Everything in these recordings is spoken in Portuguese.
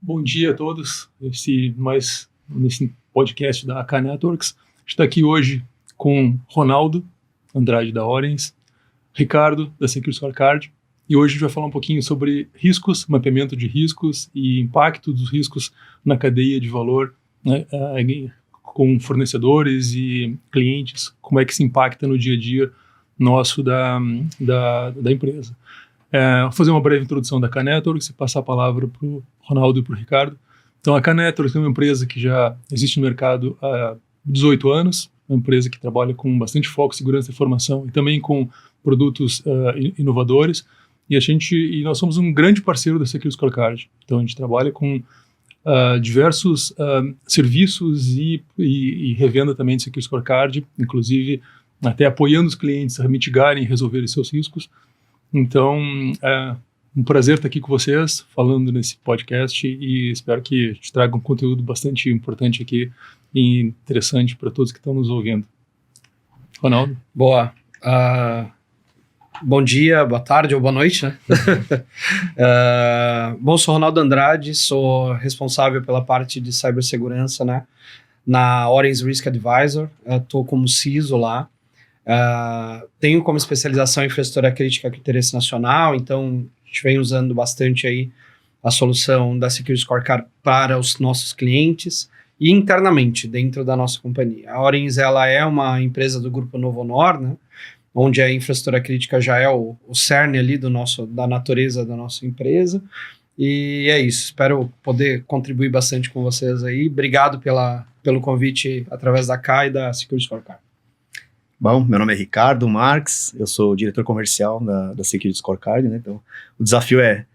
Bom dia a todos. Nesse podcast da AK Networks. Está aqui hoje com Ronaldo Andrade da Orens, Ricardo da Secure Scorecard, e hoje a gente vai falar um pouquinho sobre riscos, mapeamento de riscos e impacto dos riscos na cadeia de valor, né, com fornecedores e clientes, como é que se impacta no dia a dia nosso da empresa. Vou fazer uma breve introdução da AK Networks e passar a palavra para o Ronaldo e para o Ricardo. Então, a AK Networks é uma empresa que já existe no mercado há 18 anos, uma empresa que trabalha com bastante foco em segurança da informação e também com produtos inovadores, e nós somos um grande parceiro da Secure Scorecard. Então, a gente trabalha com diversos serviços e revenda também de Secure Scorecard, inclusive até apoiando os clientes a mitigarem e resolverem seus riscos. Então, é um prazer estar aqui com vocês, falando nesse podcast, e espero que a gente traga um conteúdo bastante importante aqui e interessante para todos que estão nos ouvindo. Ronaldo? Boa. Bom dia, boa tarde ou boa noite, né? Bom, sou Ronaldo Andrade, sou responsável pela parte de cibersegurança, né? Na Orens Risk Advisor, estou como CISO lá. Tenho como especialização em infraestrutura crítica com interesse nacional, então a gente vem usando bastante aí a solução da Secure Scorecard para os nossos clientes e internamente dentro da nossa companhia. A Orens, ela é uma empresa do grupo Novonor, né, onde a infraestrutura crítica já é o cerne ali da natureza da nossa empresa, e é isso, espero poder contribuir bastante com vocês aí. Obrigado pelo convite através da K e da Secure Scorecard. Bom, meu nome é Ricardo Marques, eu sou diretor comercial da Secure Scorecard, né? Então, o desafio é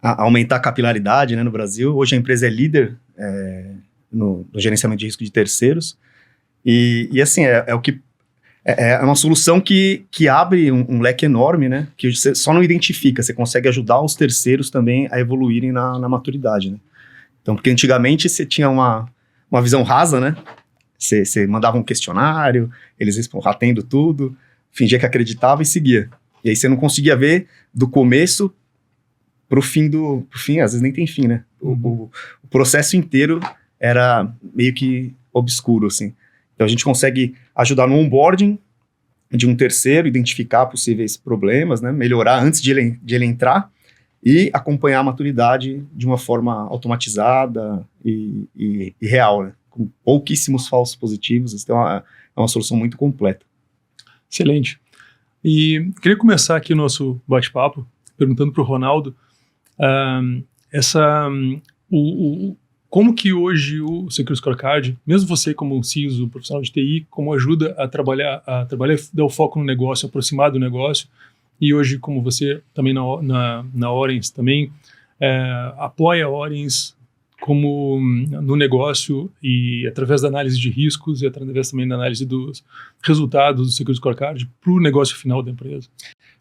aumentar a capilaridade, né, no Brasil. Hoje a empresa é líder no gerenciamento de risco de terceiros, e assim, é uma solução que abre um leque enorme, né, que você só não identifica, você consegue ajudar os terceiros também a evoluírem na maturidade, né? Então, porque antigamente você tinha uma visão rasa, né? Você mandava um questionário, eles atendo tudo, fingia que acreditava e seguia. E aí você não conseguia ver do começo pro fim, às vezes nem tem fim, né? O processo inteiro era meio que obscuro, assim. Então a gente consegue ajudar no onboarding de um terceiro, identificar possíveis problemas, né? Melhorar antes de ele entrar e acompanhar a maturidade de uma forma automatizada e real, né? Com pouquíssimos falsos positivos. Então é uma solução muito completa. Excelente. E queria começar aqui o nosso bate-papo perguntando para o Ronaldo como que hoje o Secure Scorecard, mesmo você como um CISO, profissional de TI, como ajuda a trabalhar, dar o foco no negócio, aproximar do negócio, e hoje como você também na Orens também apoia a Orens como no negócio e através da análise de riscos e através também da análise dos resultados do Secure Scorecard para o negócio final da empresa.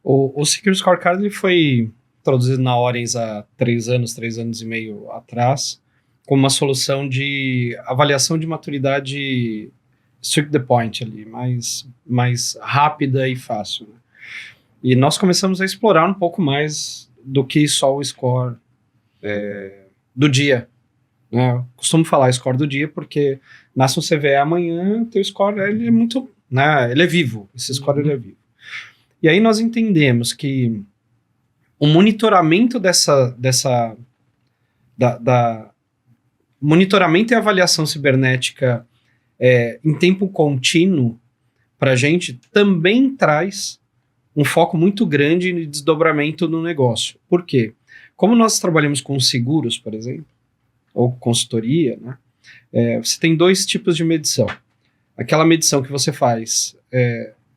O Secure Scorecard ele foi introduzido na Orens há 3 anos e meio atrás, como uma solução de avaliação de maturidade straight to the point ali, mais rápida e fácil, né? E nós começamos a explorar um pouco mais do que só o score do dia. Eu costumo falar score do dia porque nasce um CVE amanhã, teu score ele é muito, né, ele é vivo, esse score ele é vivo. E aí nós entendemos que o monitoramento monitoramento e avaliação cibernética em tempo contínuo para a gente também traz um foco muito grande de desdobramento no negócio. Por quê? Como nós trabalhamos com seguros, por exemplo, ou consultoria, né? Você tem 2 tipos de medição. Aquela medição que você faz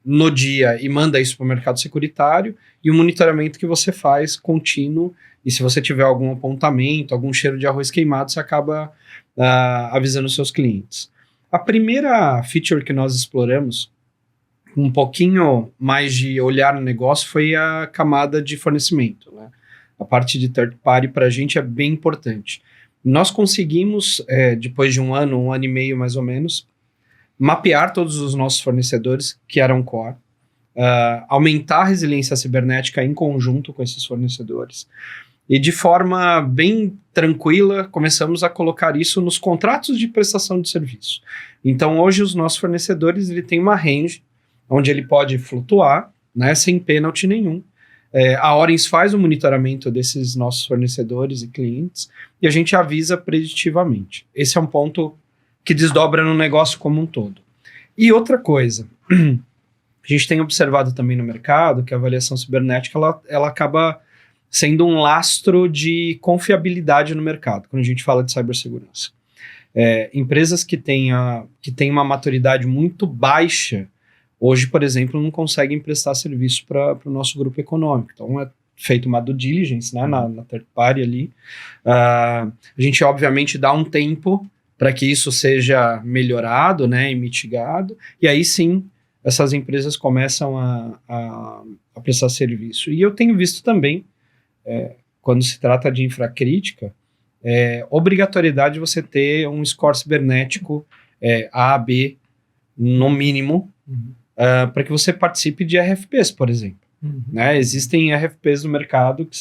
no dia e manda isso para o mercado securitário, e o monitoramento que você faz contínuo, e se você tiver algum apontamento, algum cheiro de arroz queimado, você acaba avisando os seus clientes. A primeira feature que nós exploramos, um pouquinho mais de olhar no negócio, foi a camada de fornecimento, né? A parte de third party para a gente é bem importante. Nós conseguimos, depois de um ano e meio mais ou menos, mapear todos os nossos fornecedores que eram core, aumentar a resiliência cibernética em conjunto com esses fornecedores E de forma bem tranquila, começamos a colocar isso nos contratos de prestação de serviço. Então, hoje, os nossos fornecedores ele tem uma range onde ele pode flutuar, né, sem pênalti nenhum. A Orange faz o monitoramento desses nossos fornecedores e clientes e a gente avisa preditivamente. Esse é um ponto que desdobra no negócio como um todo. E outra coisa, a gente tem observado também no mercado que a avaliação cibernética ela acaba sendo um lastro de confiabilidade no mercado, quando a gente fala de cibersegurança. Empresas que têm uma maturidade muito baixa, hoje, por exemplo, não conseguem prestar serviço para o nosso grupo econômico. Então, é feito uma due diligence, né, na third party ali. A gente, obviamente, dá um tempo para que isso seja melhorado, né, e mitigado. E aí, sim, essas empresas começam a prestar serviço. E eu tenho visto também, quando se trata de infracrítica, obrigatoriedade de você ter um score cibernético A, B, no mínimo, para que você participe de RFPs, por exemplo. Né? Existem RFPs no mercado que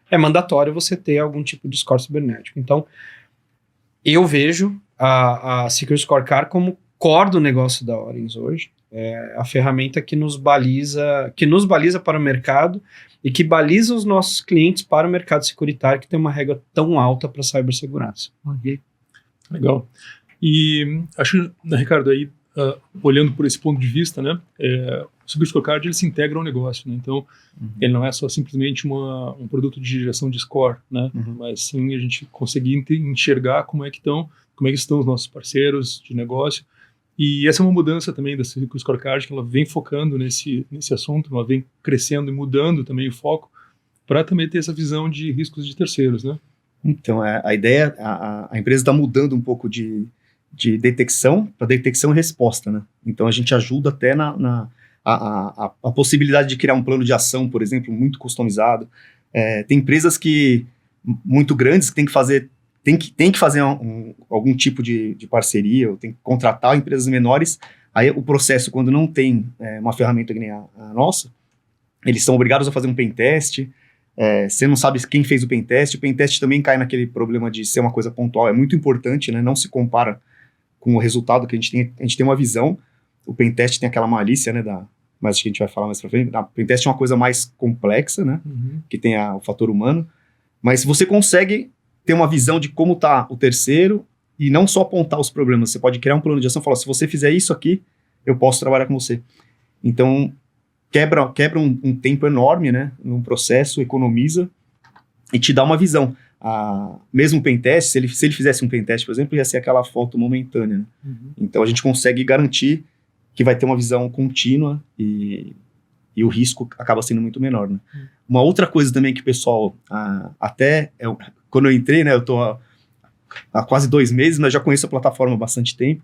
é mandatório você ter algum tipo de score cibernético. Então, eu vejo a Secure Scorecard como core do negócio da Orange hoje. É a ferramenta que nos baliza para o mercado e que baliza os nossos clientes para o mercado securitário, que tem uma regra tão alta para cibersegurança. Okay. Legal. E acho, né, Ricardo, aí, olhando por esse ponto de vista, né, o Secure Scorecard ele se integra ao negócio, né? Então ele não é só simplesmente um produto de geração de score, né? Mas sim a gente conseguir enxergar como é que estão os nossos parceiros de negócio. E essa é uma mudança também da Secure Scorecard, que ela vem focando nesse assunto, ela vem crescendo e mudando também o foco para também ter essa visão de riscos de terceiros, né? Então a ideia, a empresa está mudando um pouco de detecção para detecção e resposta, né? Então a gente ajuda até a possibilidade de criar um plano de ação, por exemplo, muito customizado. Tem empresas muito grandes que tem que fazer algum tipo de parceria, ou tem que contratar empresas menores. Aí o processo, quando não tem uma ferramenta que nem a nossa, eles são obrigados a fazer um pentest. Você não sabe quem fez o pentest também cai naquele problema de ser uma coisa pontual, é muito importante, né? Não se compara com o resultado que a gente tem uma visão. O pentest tem aquela malícia, né, mas acho que a gente vai falar mais pra frente. O pentest é uma coisa mais complexa, né, que tem o fator humano, mas se você consegue ter uma visão de como tá o terceiro e não só apontar os problemas, você pode criar um plano de ação e falar, se você fizer isso aqui, eu posso trabalhar com você. Então, quebra um tempo enorme, né, num processo, economiza e te dá uma visão. Mesmo o pentest, se ele fizesse um pentest, por exemplo, ia ser aquela foto momentânea, né? Então a gente consegue garantir que vai ter uma visão contínua e o risco acaba sendo muito menor, né? Uma outra coisa também que o pessoal, quando eu entrei, né, eu tô há quase 2 meses, mas já conheço a plataforma há bastante tempo.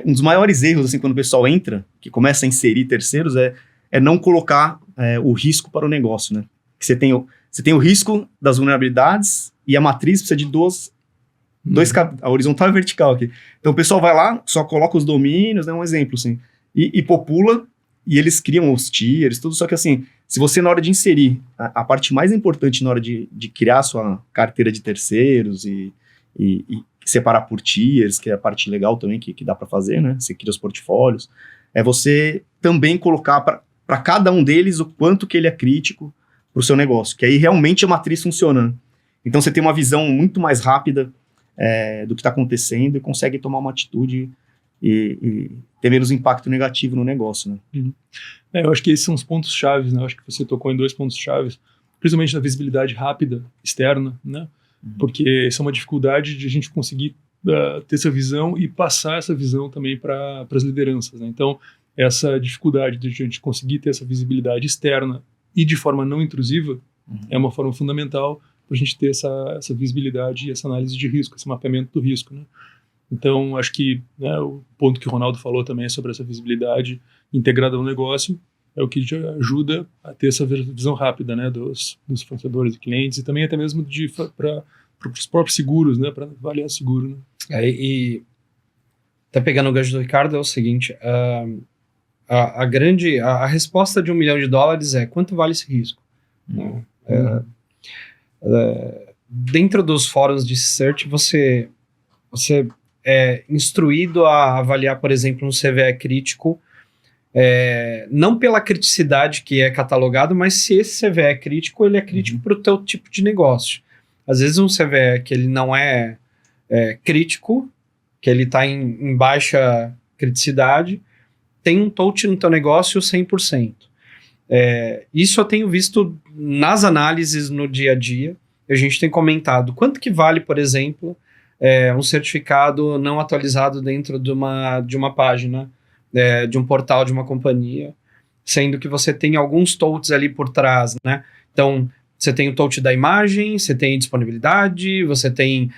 Um dos maiores erros, assim, quando o pessoal entra, que começa a inserir terceiros, é não colocar o risco para o negócio, né? Que você tem o risco das vulnerabilidades e a matriz precisa de dois a horizontal e a vertical aqui. Então o pessoal vai lá, só coloca os domínios, né, um exemplo, assim, e popula, e eles criam os tiers, tudo, só que assim, se você na hora de inserir, a parte mais importante na hora de criar a sua carteira de terceiros e separar por tiers, que é a parte legal também que dá para fazer, né, você cria os portfólios, é você também colocar para cada um deles o quanto que ele é crítico para o seu negócio, que aí realmente a matriz funciona, né? Então você tem uma visão muito mais rápida do que está acontecendo e consegue tomar uma atitude e ter menos impacto negativo no negócio, né? Eu acho que esses são os pontos chaves, né? Eu acho que você tocou em 2 pontos chaves, principalmente na visibilidade rápida externa, né? Porque essa é uma dificuldade de a gente conseguir ter essa visão e passar essa visão também para as lideranças, né? Então essa dificuldade de a gente conseguir ter essa visibilidade externa e de forma não intrusiva é uma forma fundamental para a gente ter essa visibilidade e essa análise de risco, esse mapeamento do risco, né? Então, acho que, né, o ponto que o Ronaldo falou também sobre essa visibilidade integrada no negócio é o que ajuda a ter essa visão rápida, né, dos fornecedores e clientes e também até mesmo para os próprios seguros, né, para avaliar seguro, né? E tá pegando o gancho do Ricardo, é o seguinte, a resposta de $1 milhão é quanto vale esse risco? Dentro dos fóruns de search, você é instruído a avaliar, por exemplo, um CVE crítico, não pela criticidade que é catalogado, mas se esse CVE é crítico, ele é crítico para o teu tipo de negócio. Às vezes um CVE que ele não é crítico, que ele está em baixa criticidade, tem um touch no teu negócio 100%. Isso eu tenho visto nas análises no dia a dia. A gente tem comentado quanto que vale, por exemplo, um certificado não atualizado dentro de uma página, de um portal de uma companhia, sendo que você tem alguns touches ali por trás, né? Então, você tem o touch da imagem, você tem disponibilidade, você tem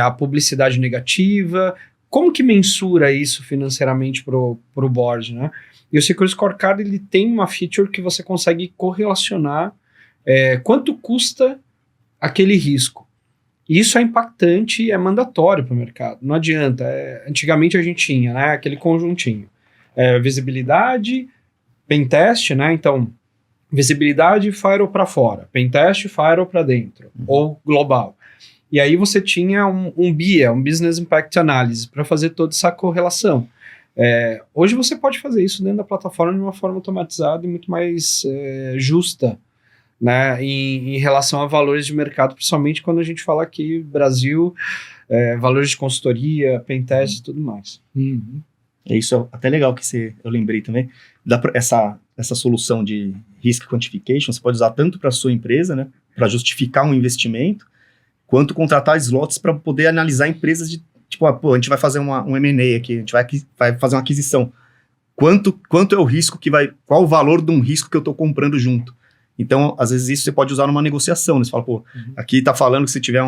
a publicidade negativa. Como que mensura isso financeiramente pro board, né? E o Security Scorecard, ele tem uma feature que você consegue correlacionar quanto custa aquele risco. E isso é impactante e é mandatório para o mercado. Não adianta. Antigamente a gente tinha, né, aquele conjuntinho. Visibilidade, pentest, né? Então, visibilidade, firewall para fora. Pentest, firewall para dentro. Ou global. E aí você tinha um BIA, um Business Impact Analysis, para fazer toda essa correlação. Hoje você pode fazer isso dentro da plataforma de uma forma automatizada e muito mais justa, né, em relação a valores de mercado, principalmente quando a gente fala aqui Brasil, valores de consultoria, pentest e tudo mais. Isso é até legal que eu lembrei também. Essa solução de Risk Quantification, você pode usar tanto para a sua empresa, né, para justificar um investimento, quanto contratar slots para poder analisar empresas de, tipo, a gente vai fazer um M&A aqui, a gente vai fazer uma aquisição. Quanto é o risco qual o valor de um risco que eu estou comprando junto? Então, às vezes isso você pode usar numa negociação, né? Você fala, aqui está falando que se tiver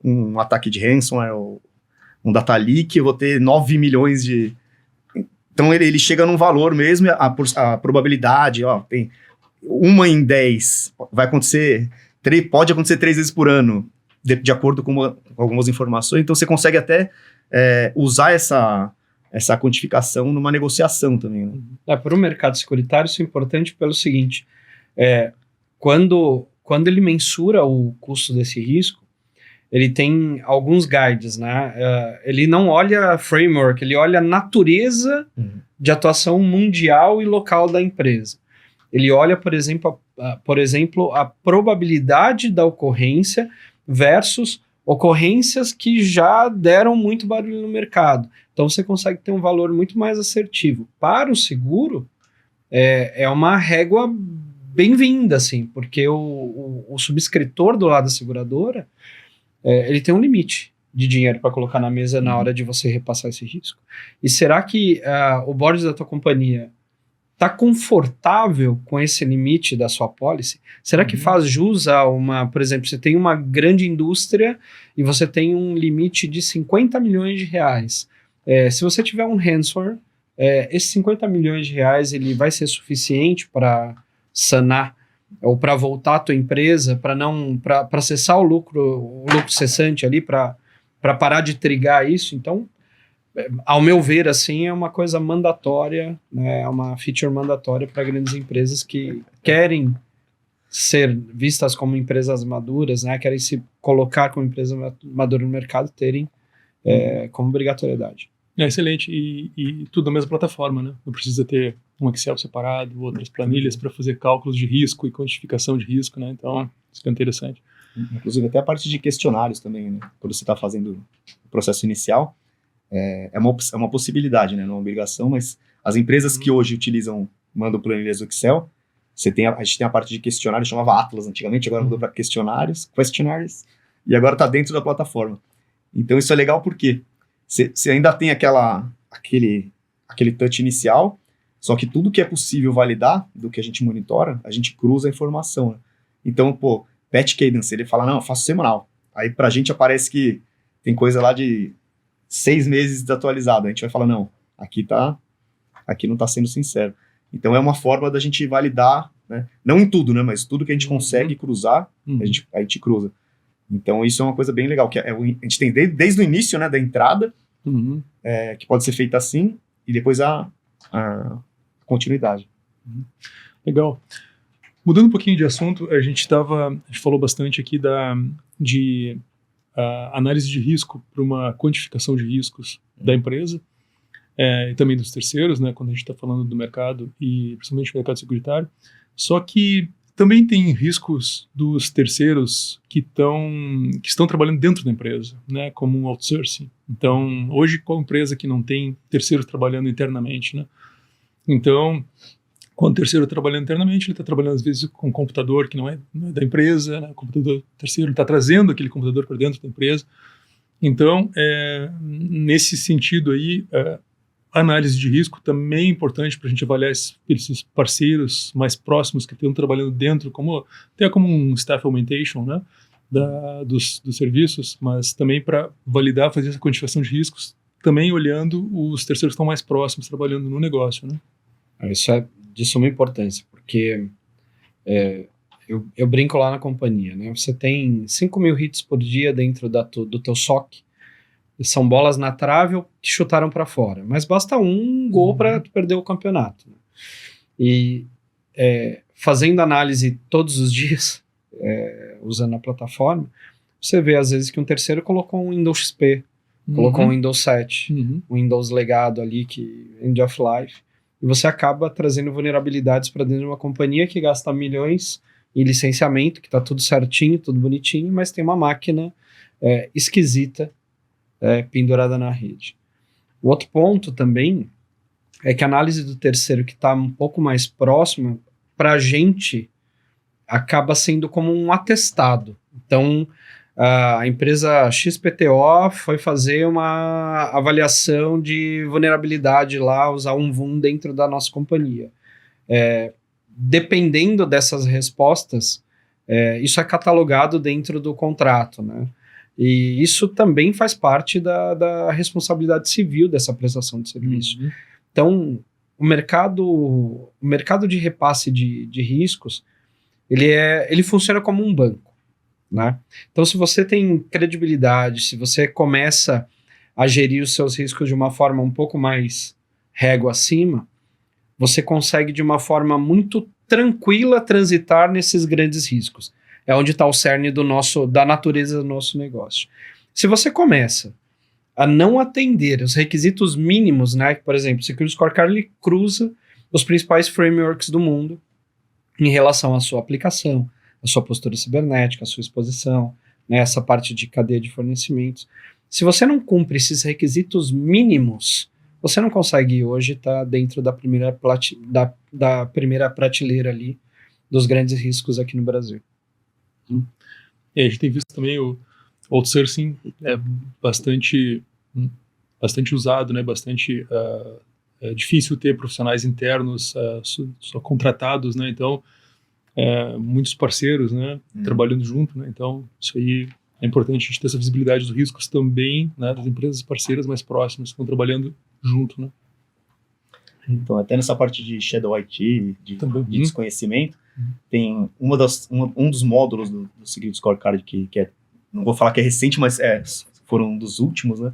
um ataque de ransomware ou um data leak, eu vou ter 9 milhões de... Então, ele chega num valor mesmo, a probabilidade, tem 1 em 10, vai acontecer, pode acontecer 3 vezes por ano, de acordo com algumas informações. Então, você consegue até usar essa quantificação numa negociação também, né? Para o mercado securitário, isso é importante pelo seguinte, quando ele mensura o custo desse risco, ele tem alguns guides, né? Ele não olha framework, ele olha a natureza de atuação mundial e local da empresa. Ele olha, por exemplo, a probabilidade da ocorrência versus ocorrências que já deram muito barulho no mercado. Então você consegue ter um valor muito mais assertivo. Para o seguro, é uma régua bem-vinda, assim, porque o subscritor do lado da seguradora, ele tem um limite de dinheiro para colocar na mesa na hora de você repassar esse risco. E será que o board da tua companhia está confortável com esse limite da sua policy? Será que faz jus a por exemplo, você tem uma grande indústria e você tem um limite de 50 milhões de reais. Se você tiver um ransomware, esses 50 milhões de reais ele vai ser suficiente para sanar ou para voltar a tua empresa, para cessar o lucro cessante ali, para parar de trigar isso? Então, ao meu ver, assim, é uma coisa mandatória, né, é uma feature mandatória para grandes empresas que querem ser vistas como empresas maduras, né, querem se colocar como empresa madura no mercado, terem como obrigatoriedade. Excelente, e tudo na mesma plataforma, né? Não precisa ter um Excel separado, outras planilhas para fazer cálculos de risco e quantificação de risco, né? Então, isso é interessante. Inclusive, até a parte de questionários também, né? Quando você está fazendo o processo inicial, é uma possibilidade, né? Não é uma obrigação, mas as empresas que hoje mandam planilhas do Excel, a gente tem a parte de questionários, chamava Atlas antigamente, agora mudou para questionários, e agora está dentro da plataforma. Então, isso é legal porque você ainda tem aquele touch inicial, só que tudo que é possível validar do que a gente monitora, a gente cruza a informação, né? Então, patch cadence, ele fala, não, eu faço semanal. Aí pra gente aparece que tem coisa lá de 6 meses desatualizada. A gente vai falar, não, aqui não tá sendo sincero. Então é uma forma da gente validar, né? Não em tudo, né? Mas tudo que a gente consegue cruzar, a gente cruza. Então isso é uma coisa bem legal, que a gente tem desde o início, né, da entrada, que pode ser feita assim, e depois a continuidade. Legal. Mudando um pouquinho de assunto, a gente falou bastante aqui de análise de risco para uma quantificação de riscos da empresa e também dos terceiros, né, quando a gente está falando do mercado e principalmente do mercado securitário. Só que também tem riscos dos terceiros que estão trabalhando dentro da empresa, né, como um outsourcing. Então, hoje, qual empresa que não tem terceiros trabalhando internamente, né? Então, quando o terceiro está trabalhando internamente, ele está trabalhando às vezes com um computador que não é da empresa, né? O computador terceiro está trazendo aquele computador para dentro da empresa. Então, nesse sentido aí, a análise de risco também é importante para a gente avaliar esses parceiros mais próximos que estão trabalhando dentro, até como um staff augmentation, né? Dos serviços, mas também para validar, fazer essa quantificação de riscos, também olhando os terceiros que estão mais próximos trabalhando no negócio, né? Isso é de suma importância, porque eu brinco lá na companhia, né? Você tem 5.000 hits por dia dentro do teu SOC, são bolas na trave ou que chutaram para fora, mas basta um gol para perder o campeonato, né? E fazendo análise todos os dias, usando a plataforma, você vê às vezes que um terceiro colocou um Windows XP, colocou um Windows 7, um Windows legado ali, que end of life, e você acaba trazendo vulnerabilidades para dentro de uma companhia que gasta milhões em licenciamento, que está tudo certinho, tudo bonitinho, mas tem uma máquina esquisita pendurada na rede. O outro ponto também é que a análise do terceiro que está um pouco mais próxima, para a gente, acaba sendo como um atestado. Então, a empresa XPTO foi fazer uma avaliação de vulnerabilidade lá, usar um VUM dentro da nossa companhia. Dependendo dessas respostas, isso é catalogado dentro do contrato, né? E isso também faz parte da responsabilidade civil dessa prestação de serviço. Então, o mercado de repasse de riscos, ele funciona como um banco, né? Então, se você tem credibilidade, se você começa a gerir os seus riscos de uma forma um pouco mais régua acima, você consegue de uma forma muito tranquila transitar nesses grandes riscos. É onde está o cerne da natureza do nosso negócio. Se você começa a não atender os requisitos mínimos, né? Por exemplo, o Security Scorecard ele cruza os principais frameworks do mundo em relação à sua aplicação, à sua postura cibernética, à sua exposição, né? Essa parte de cadeia de fornecimentos. Se você não cumpre esses requisitos mínimos, você não consegue hoje estar dentro da primeira prateleira ali dos grandes riscos aqui no Brasil. A gente tem visto também o outsourcing bastante usado, né? Bastante difícil ter profissionais internos só contratados, né? Então, muitos parceiros, né? Trabalhando junto, né? Então, isso aí é importante a gente ter essa visibilidade dos riscos também, né? Das empresas parceiras mais próximas que estão trabalhando junto, né? Então, até nessa parte de Shadow IT, de desconhecimento, tem um dos módulos do Security Scorecard que não vou falar que é recente, mas foram um dos últimos, né?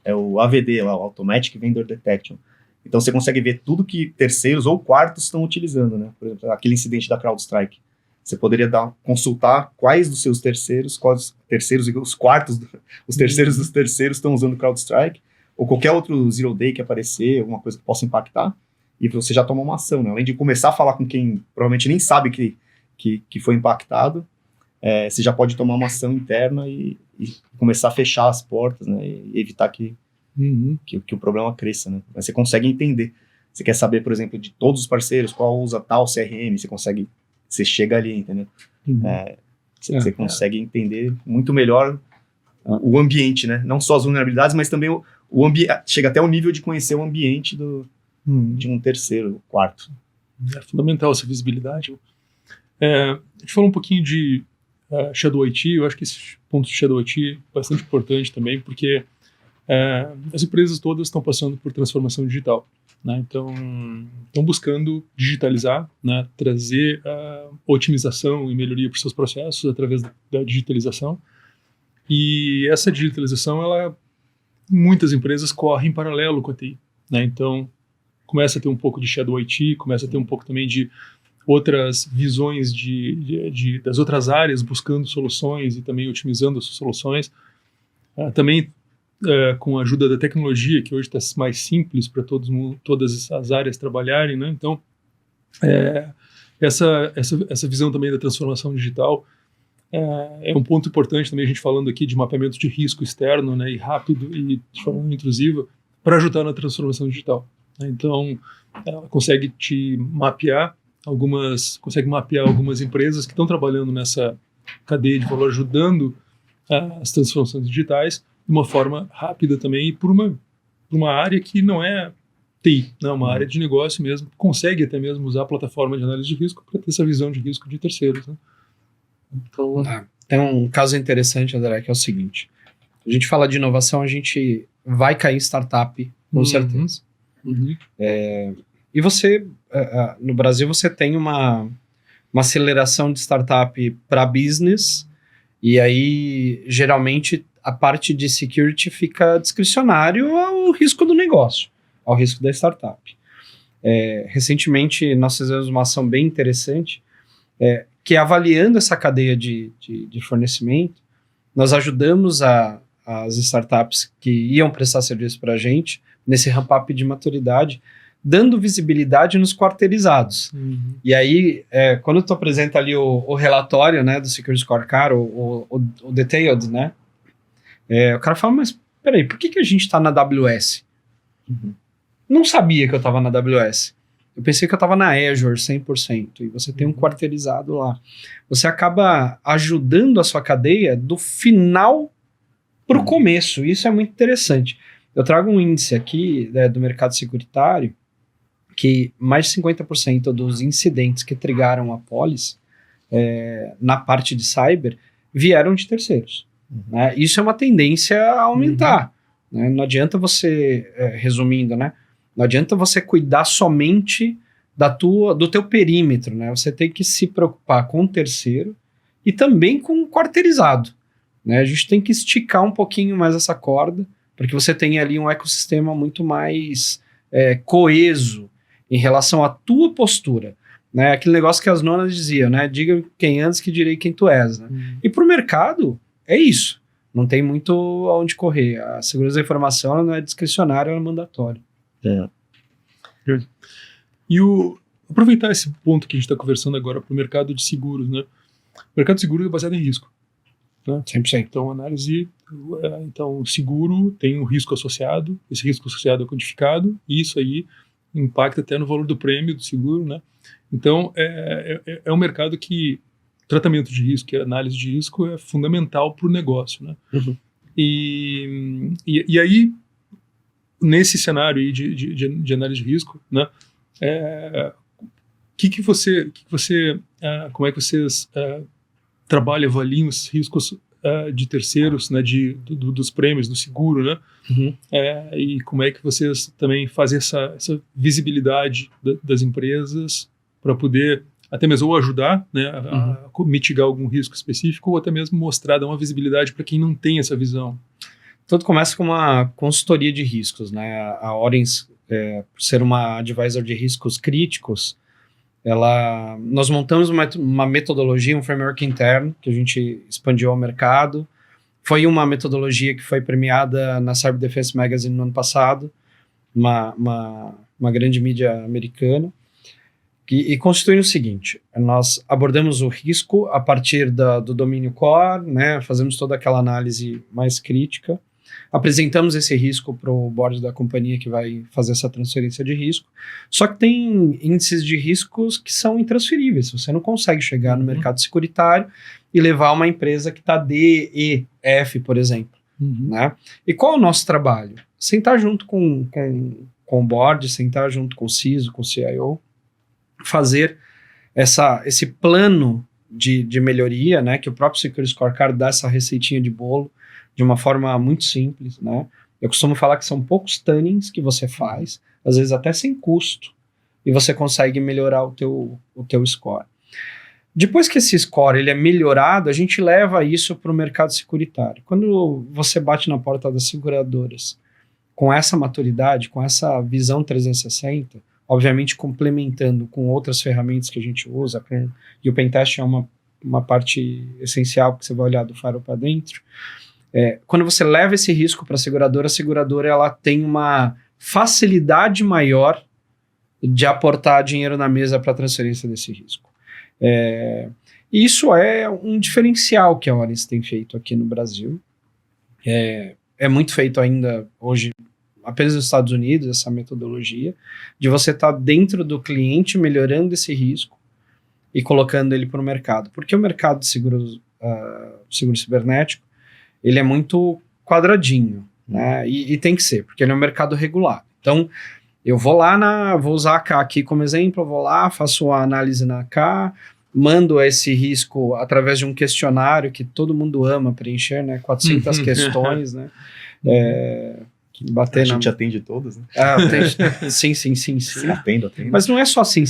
É o AVD, lá, o Automatic Vendor Detection. Então você consegue ver tudo que terceiros ou quartos estão utilizando, né? Por exemplo, aquele incidente da CrowdStrike. Você poderia consultar quais dos seus terceiros, quais terceiros e os quartos, os terceiros dos terceiros estão usando CrowdStrike, ou qualquer outro Zero Day que aparecer, alguma coisa que possa impactar, e você já toma uma ação, né? Além de começar a falar com quem provavelmente nem sabe que foi impactado, você já pode tomar uma ação interna e começar a fechar as portas, né? E evitar que o problema cresça, né? Mas você consegue entender. Você quer saber, por exemplo, de todos os parceiros, qual usa tal CRM, você chega ali, entendeu? Você consegue entender muito melhor o ambiente, né? Não só as vulnerabilidades, mas também o ambiente. Chega até o nível de conhecer o ambiente de um terceiro, quarto. É fundamental essa visibilidade. A gente falou um pouquinho de Shadow IT, eu acho que esse ponto de Shadow IT é bastante importante também, porque as empresas todas estão passando por transformação digital, né? Então, estão buscando digitalizar, né? Trazer otimização e melhoria para os seus processos através da digitalização. E essa digitalização, muitas empresas correm em paralelo com a TI, né? Então, começa a ter um pouco de Shadow IT, começa a ter um pouco também de outras visões das outras áreas, buscando soluções e também otimizando as soluções. Também com a ajuda da tecnologia, que hoje está mais simples para todas as áreas trabalharem, né? Então, essa visão também da transformação digital é um ponto importante também, a gente falando aqui de mapeamento de risco externo, né, e rápido e de forma não intrusiva, para ajudar na transformação digital. Então, ela consegue mapear algumas empresas que estão trabalhando nessa cadeia de valor, ajudando as transformações digitais de uma forma rápida também, e por uma área que não é TI, né, uma área de negócio mesmo, consegue até mesmo usar a plataforma de análise de risco para ter essa visão de risco de terceiros, né? Então, tem um caso interessante, André, que é o seguinte: a gente fala de inovação, a gente vai cair em startup, com certeza. E você, no Brasil, você tem uma aceleração de startup para business, e aí, geralmente, a parte de security fica discricionário ao risco do negócio, ao risco da startup. Recentemente, nós fizemos uma ação bem interessante, que avaliando essa cadeia de fornecimento, nós ajudamos as startups que iam prestar serviço para a gente, nesse ramp-up de maturidade, dando visibilidade nos quarteirizados. E aí, quando tu apresenta ali o relatório, né, do Security Scorecard, o detailed, né, o cara fala, mas peraí, por que a gente está na AWS? Não sabia que eu estava na AWS. Eu pensei que eu estava na Azure 100%, e você tem um quarteirizado lá. Você acaba ajudando a sua cadeia do final para o começo. Isso é muito interessante. Eu trago um índice aqui do mercado securitário, que mais de 50% dos incidentes que trigaram a policy na parte de cyber vieram de terceiros. Né? Isso é uma tendência a aumentar. Né? Não adianta você, resumindo, né? Não adianta você cuidar somente do teu perímetro, né? Você tem que se preocupar com o terceiro e também com o quarteirizado, né? A gente tem que esticar um pouquinho mais essa corda, porque você tem ali um ecossistema muito mais coeso em relação à tua postura, né? Aquele negócio que as nonas diziam, né? Diga quem antes que direi quem tu és, né? E para o mercado, é isso. Não tem muito aonde correr. A segurança da informação ela não é discricionária, ela é mandatória. E aproveitar esse ponto que a gente está conversando agora para o mercado de seguros, né? O mercado de seguro é baseado em risco, né? 100%. Então, análise, o seguro tem um risco associado, esse risco associado é quantificado, e isso aí impacta até no valor do prêmio do seguro, né? Então, é um mercado que tratamento de risco e análise de risco é fundamental para o negócio, né? E aí, nesse cenário aí de análise de risco, né, como é que vocês trabalham, avaliam os riscos de terceiros, né, dos prêmios do seguro, né? E como é que vocês também fazem essa visibilidade das empresas para poder até mesmo ou ajudar, né, a mitigar algum risco específico, ou até mesmo mostrar, dar uma visibilidade para quem não tem essa visão? Tudo começa com uma consultoria de riscos, né? A Orens, por ser uma advisor de riscos críticos, nós montamos uma metodologia, um framework interno que a gente expandiu ao mercado. Foi uma metodologia que foi premiada na Cyber Defense Magazine no ano passado, uma grande mídia americana, e constitui o seguinte: nós abordamos o risco a partir do domínio core, né? Fazemos toda aquela análise mais crítica, apresentamos esse risco para o board da companhia que vai fazer essa transferência de risco. Só que tem índices de riscos que são intransferíveis. Você não consegue chegar no mercado securitário e levar uma empresa que está D, E, F, por exemplo. Né? E qual é o nosso trabalho? Sentar junto com o board, sentar junto com o CISO, com o CIO, fazer esse plano de melhoria, né? Que o próprio Security Scorecard dá essa receitinha de bolo de uma forma muito simples, né? Eu costumo falar que são poucos tunnings que você faz, às vezes até sem custo, e você consegue melhorar o teu score. Depois que esse score ele é melhorado, a gente leva isso para o mercado securitário. Quando você bate na porta das seguradoras com essa maturidade, com essa visão 360, obviamente complementando com outras ferramentas que a gente usa, e o Pentest é uma parte essencial, porque você vai olhar do firewall para dentro. Quando você leva esse risco para a seguradora ela tem uma facilidade maior de aportar dinheiro na mesa para a transferência desse risco. Isso é um diferencial que a Orange tem feito aqui no Brasil. É muito feito ainda hoje apenas nos Estados Unidos, essa metodologia de você estar dentro do cliente, melhorando esse risco e colocando ele para o mercado. Porque o mercado de seguro cibernético, ele é muito quadradinho, né? E tem que ser, porque ele é um mercado regulado. Então, eu vou lá, vou usar a AK aqui como exemplo, eu vou lá, faço a análise na AK, mando esse risco através de um questionário que todo mundo ama preencher, né? 400 questões, né? A gente atende todas, né? Sim. Atendo. Mas não é só sim.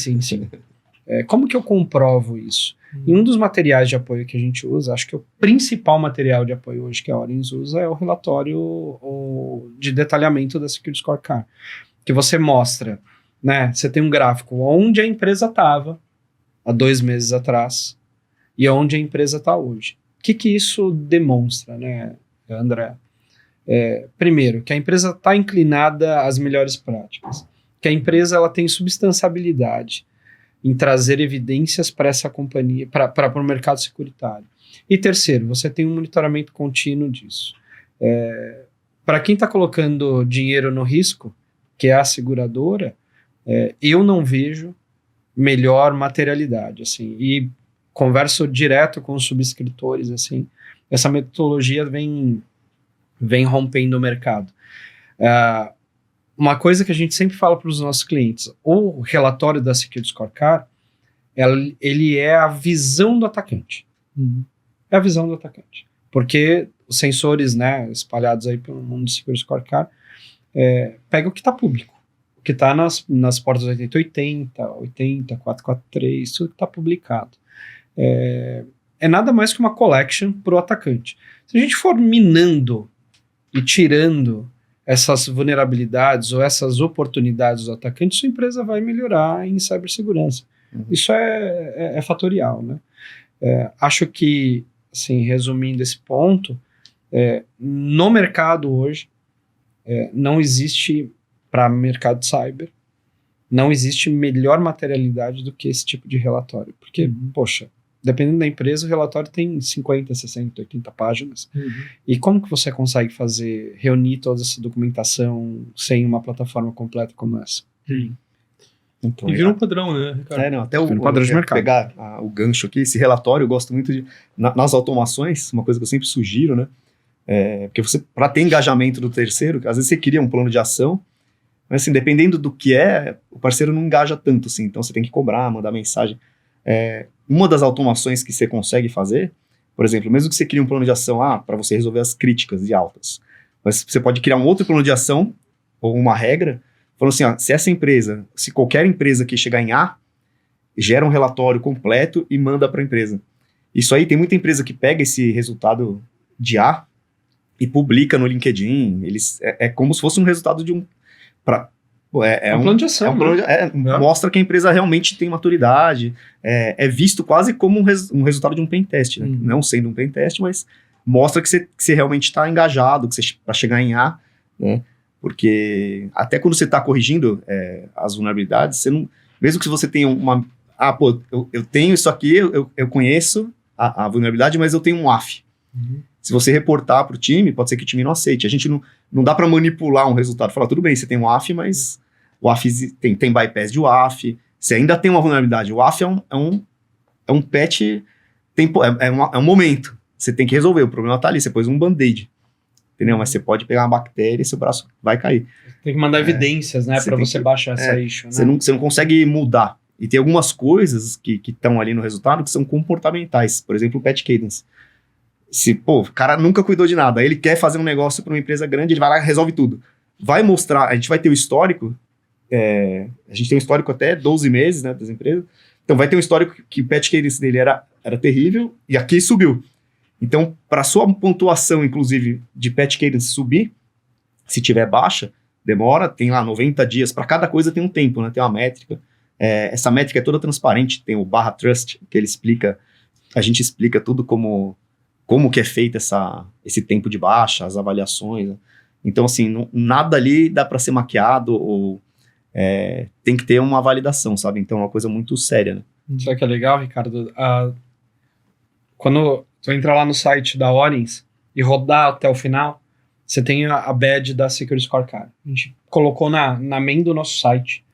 Como que eu comprovo isso? Em um dos materiais de apoio que a gente usa, acho que o principal material de apoio hoje que a Orange usa é o relatório de detalhamento da Security Scorecard, que você mostra, né? Você tem um gráfico onde a empresa estava há 2 meses atrás e onde a empresa está hoje. O que isso demonstra, né, André? Primeiro, que a empresa está inclinada às melhores práticas, que a empresa ela tem substanciabilidade em trazer evidências para essa companhia, para o mercado securitário. E terceiro, você tem um monitoramento contínuo disso. Para quem está colocando dinheiro no risco, que é a seguradora, eu não vejo melhor materialidade, assim, e converso direto com os subscritores, assim, essa metodologia vem rompendo o mercado. Uma coisa que a gente sempre fala para os nossos clientes, o relatório da Security Scorecard, ele é a visão do atacante. É a visão do atacante. Porque os sensores, né, espalhados aí pelo mundo do Security Scorecard, pega o que está público. O que está nas portas 8080, 80, 443, tudo que está publicado. É nada mais que uma collection para o atacante. Se a gente for minando e tirando essas vulnerabilidades ou essas oportunidades do atacante, sua empresa vai melhorar em cibersegurança. Isso é fatorial, né? Acho que, assim, resumindo esse ponto, no mercado hoje, não existe, para mercado de cyber, não existe melhor materialidade do que esse tipo de relatório. Porque, poxa, dependendo da empresa, o relatório tem 50, 60, 80 páginas. E como que você consegue reunir toda essa documentação sem uma plataforma completa como essa? Então, e vira um padrão, né, Ricardo? Até o padrão de mercado. Pegar o gancho aqui, esse relatório, eu gosto muito de... nas automações, uma coisa que eu sempre sugiro, né? Porque você, para ter engajamento do terceiro, às vezes você cria um plano de ação, mas assim, dependendo do que o parceiro não engaja tanto, assim, então você tem que cobrar, mandar mensagem. Uma das automações que você consegue fazer, por exemplo, mesmo que você crie um plano de ação para você resolver as críticas de altas, mas você pode criar um outro plano de ação, ou uma regra, falando assim, se qualquer empresa que chegar em A, gera um relatório completo e manda para a empresa. Isso aí, tem muita empresa que pega esse resultado de A e publica no LinkedIn, é como se fosse um resultado de um... um plano de ação. Mostra que a empresa realmente tem maturidade, é visto quase como um resultado de um pentest, né? Não sendo um pentest, mas mostra que você realmente está engajado, que você para chegar em A, né? Porque até quando você está corrigindo as vulnerabilidades, você não, mesmo que você tenha eu tenho isso aqui, eu conheço a vulnerabilidade, mas eu tenho um WAF. Se você reportar para o time, pode ser que o time não aceite. A gente não dá para manipular um resultado. Falar, tudo bem, você tem um WAF, mas o WAF tem bypass de WAF, você ainda tem uma vulnerabilidade. O WAF é um patch, é um momento. Você tem que resolver, o problema está ali, você pôs um band-aid. Entendeu? Mas você pode pegar uma bactéria e seu braço vai cair. Tem que mandar evidências, né, para você baixar essa issue. Né? Você não consegue mudar. E tem algumas coisas que estão ali no resultado que são comportamentais. Por exemplo, o patch cadence. O cara nunca cuidou de nada, aí ele quer fazer um negócio para uma empresa grande, ele vai lá e resolve tudo. Vai mostrar, a gente vai ter o histórico, a gente tem um histórico até 12 meses, né, das empresas, então vai ter um histórico que o patch cadence dele era terrível, e aqui subiu. Então, para sua pontuação, inclusive, de patch cadence subir, se tiver baixa, demora, tem lá 90 dias, para cada coisa tem um tempo, né? Tem uma métrica. Essa métrica é toda transparente, tem o /trust, que ele explica, a gente explica tudo como que é feito esse tempo de baixa, as avaliações, né? Então, assim, nada ali dá para ser maquiado ou tem que ter uma validação, sabe? Então, é uma coisa muito séria, né? Sabe o que é legal, Ricardo? Quando tu entra lá no site da Orens e rodar até o final, você tem a badge da Security Scorecard. A gente colocou na main do nosso site.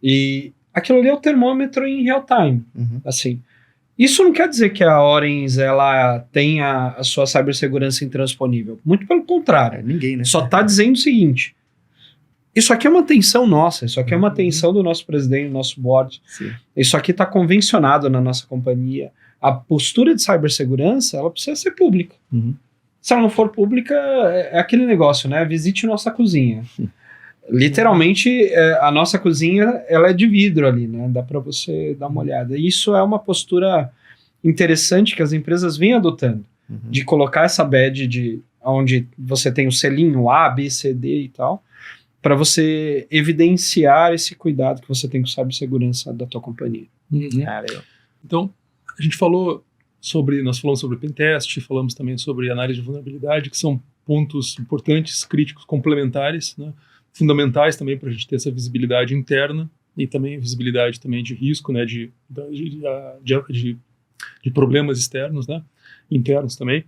E aquilo ali é o termômetro em real time. Assim, isso não quer dizer que a Orens ela tenha a sua cibersegurança intransponível. Muito pelo contrário. Ninguém, né? Só está dizendo o seguinte: isso aqui é uma atenção nossa, isso aqui é uma atenção do nosso presidente, do nosso board. Sim. Isso aqui está convencionado na nossa companhia. A postura de cibersegurança, ela precisa ser pública. Se ela não for pública, é aquele negócio, né? Visite nossa cozinha. Literalmente, a nossa cozinha, ela é de vidro ali, né? Dá para você dar uma olhada. E isso é uma postura interessante que as empresas vêm adotando, de colocar essa badge onde você tem o selinho A, B, C, D e tal, para você evidenciar esse cuidado que você tem com cibersegurança da tua companhia. Então, a gente nós falamos sobre pentest, falamos também sobre análise de vulnerabilidade, que são pontos importantes, críticos, complementares, né? Fundamentais também para a gente ter essa visibilidade interna e também visibilidade também de risco, né? de problemas externos, né? Internos também.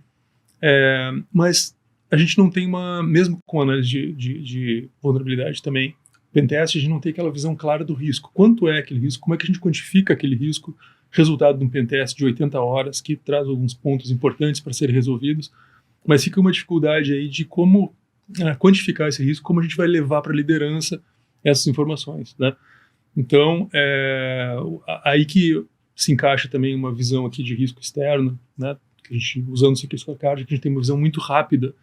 Mas a gente não tem mesmo com análise de vulnerabilidade também, pentest, a gente não tem aquela visão clara do risco. Quanto é aquele risco? Como é que a gente quantifica aquele risco? Resultado de um pentest de 80 horas, que traz alguns pontos importantes para serem resolvidos, mas fica uma dificuldade aí de como quantificar esse risco, como a gente vai levar para a liderança essas informações, né? Então, aí que se encaixa também uma visão aqui de risco externo, né? Que a gente, usando o Security Scorecard, que a gente tem uma visão muito rápida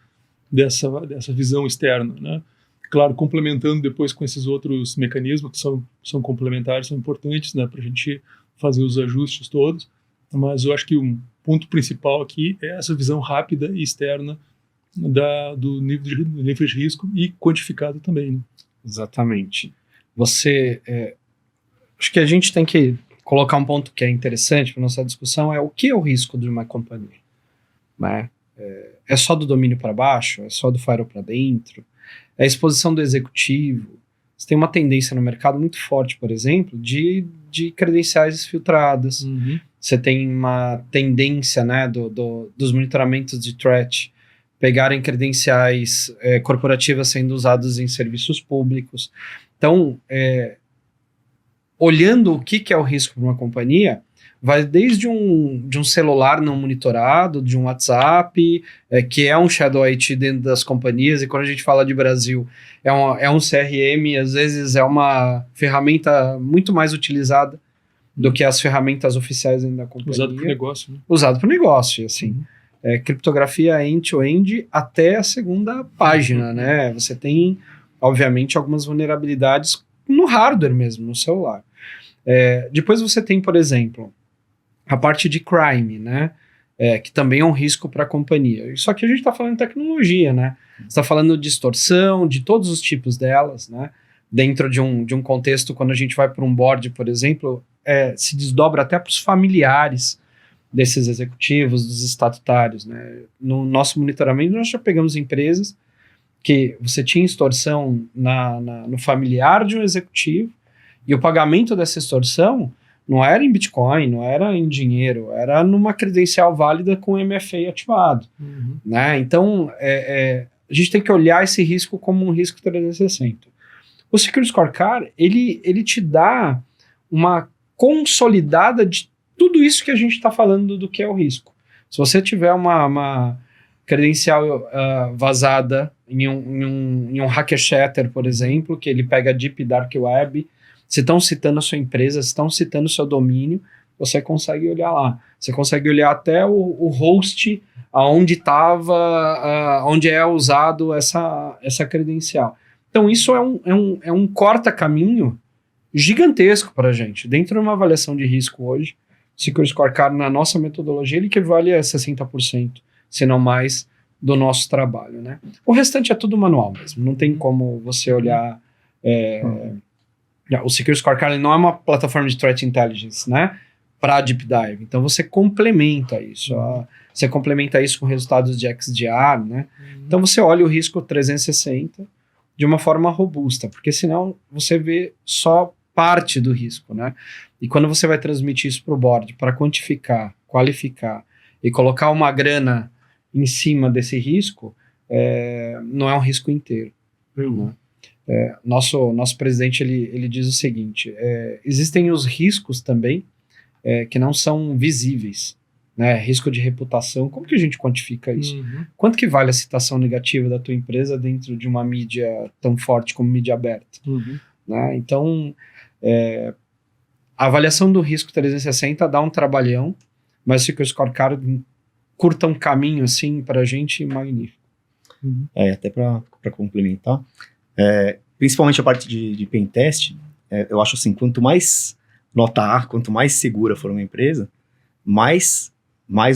dessa visão externa, né? Claro, complementando depois com esses outros mecanismos que são complementares, são importantes, né? Para a gente fazer os ajustes todos, mas eu acho que um ponto principal aqui é essa visão rápida e externa do nível de risco e quantificado também, né? Exatamente. Acho que a gente tem que colocar um ponto que é interessante para nossa discussão, o que é o risco de uma companhia, né? É só do domínio para baixo? É só do firewall para dentro? É a exposição do executivo? Você tem uma tendência no mercado muito forte, por exemplo, de credenciais filtradas. Você tem uma tendência, né, dos monitoramentos de threat pegarem credenciais corporativas sendo usados em serviços públicos. Então, olhando o que é o risco para uma companhia, vai desde um celular não monitorado, de um WhatsApp, que é um Shadow IT dentro das companhias, e quando a gente fala de Brasil, é um CRM, às vezes é uma ferramenta muito mais utilizada do que as ferramentas oficiais dentro da companhia. Usado para o negócio, né? Usado para o negócio, assim. Criptografia end-to-end até a segunda página, né? Você tem, obviamente, algumas vulnerabilidades no hardware mesmo, no celular. Depois você tem, por exemplo, a parte de crime, né? Que também é um risco para a companhia. Só que a gente está falando de tecnologia, né? Você está falando de extorsão, de todos os tipos delas, né? Dentro de um contexto, quando a gente vai para um board, por exemplo, se desdobra até para os familiares desses executivos, dos estatutários, né? No nosso monitoramento, nós já pegamos empresas que você tinha extorsão no familiar de um executivo, e o pagamento dessa extorsão não era em Bitcoin, não era em dinheiro, era numa credencial válida com MFA ativado. Né? Então, a gente tem que olhar esse risco como um risco 360. O Security Scorecard, ele te dá uma consolidada de tudo isso que a gente está falando do que é o risco. Se você tiver uma credencial vazada em um hacker shatter, por exemplo, que ele pega Deep Dark Web, se estão citando a sua empresa, se estão citando o seu domínio, você consegue olhar lá. Você consegue olhar até o host aonde estava, onde é usado essa credencial. Então isso é um corta-caminho gigantesco para a gente. Dentro de uma avaliação de risco hoje, o Security Scorecard, na nossa metodologia, ele equivale a 60%, se não mais, do nosso trabalho, né? O restante é tudo manual mesmo, não tem como você olhar... O Secure Scorecard não é uma plataforma de Threat Intelligence, né? Para Deep Dive. Então você complementa isso. Você complementa isso com resultados de XDR, né? Então você olha o risco 360 de uma forma robusta, porque senão você vê só parte do risco, né? E quando você vai transmitir isso para o board, para quantificar, qualificar e colocar uma grana em cima desse risco, não é um risco inteiro. Né? Nosso presidente ele diz o seguinte, existem os riscos também que não são visíveis, né? Risco de reputação, como que a gente quantifica isso? Quanto que vale a citação negativa da tua empresa dentro de uma mídia tão forte como mídia aberta? Né? Então, a avaliação do risco 360 dá um trabalhão, mas o Secure Scorecard curta um caminho assim para a gente magnífico. Até para complementar, principalmente a parte de pentest, eu acho assim, quanto mais nota A, quanto mais segura for uma empresa, mais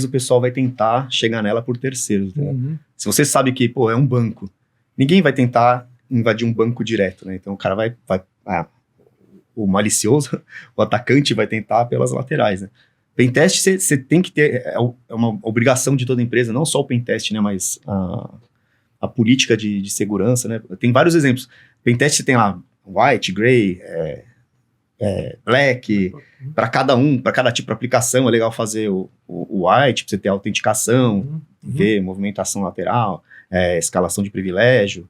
o pessoal vai tentar chegar nela por terceiros. Né? Se você sabe que, é um banco, ninguém vai tentar invadir um banco direto, né? Então o cara vai o malicioso, o atacante vai tentar pelas laterais, né? Pentest você tem que ter, é uma obrigação de toda empresa, não só o pentest, né, mas a política de segurança, né? Tem vários exemplos. Pentest você tem lá white, gray, black, para cada tipo de aplicação é legal fazer o white, para você ter autenticação, ver movimentação lateral, escalação de privilégio.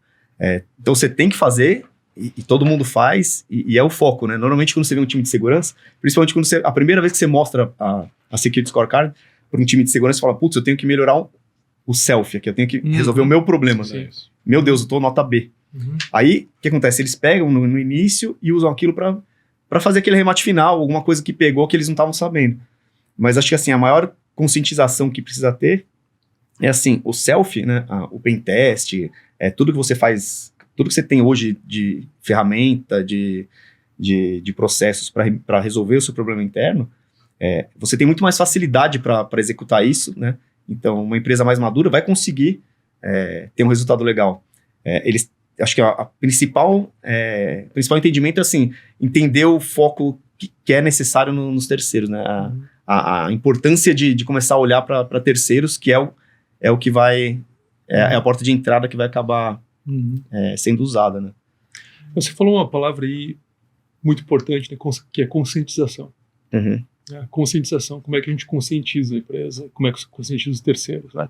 Então você tem que fazer, e todo mundo faz, e é o foco, né? Normalmente quando você vê um time de segurança, principalmente quando a primeira vez que você mostra a Security Scorecard para um time de segurança, você fala, putz, eu tenho que melhorar o selfie aqui, eu tenho que resolver o meu problema. Né? Meu Deus, eu tô nota B. Aí, o que acontece? Eles pegam no início e usam aquilo para fazer aquele remate final, alguma coisa que pegou que eles não estavam sabendo. Mas acho que assim, a maior conscientização que precisa ter é assim, o selfie, né? O pentest, tudo que você faz, tudo que você tem hoje de ferramenta, de processos para resolver o seu problema interno, você tem muito mais facilidade para executar isso, né? Então, uma empresa mais madura vai conseguir ter um resultado legal. Acho que o principal entendimento é assim, entender o foco que é necessário nos terceiros, né? A importância de começar a olhar para terceiros, que é o que vai... É a porta de entrada que vai acabar sendo usada, né? Você falou uma palavra aí muito importante, né, que é conscientização. Conscientização, como é que a gente conscientiza a empresa, como é que você conscientiza os terceiros, né?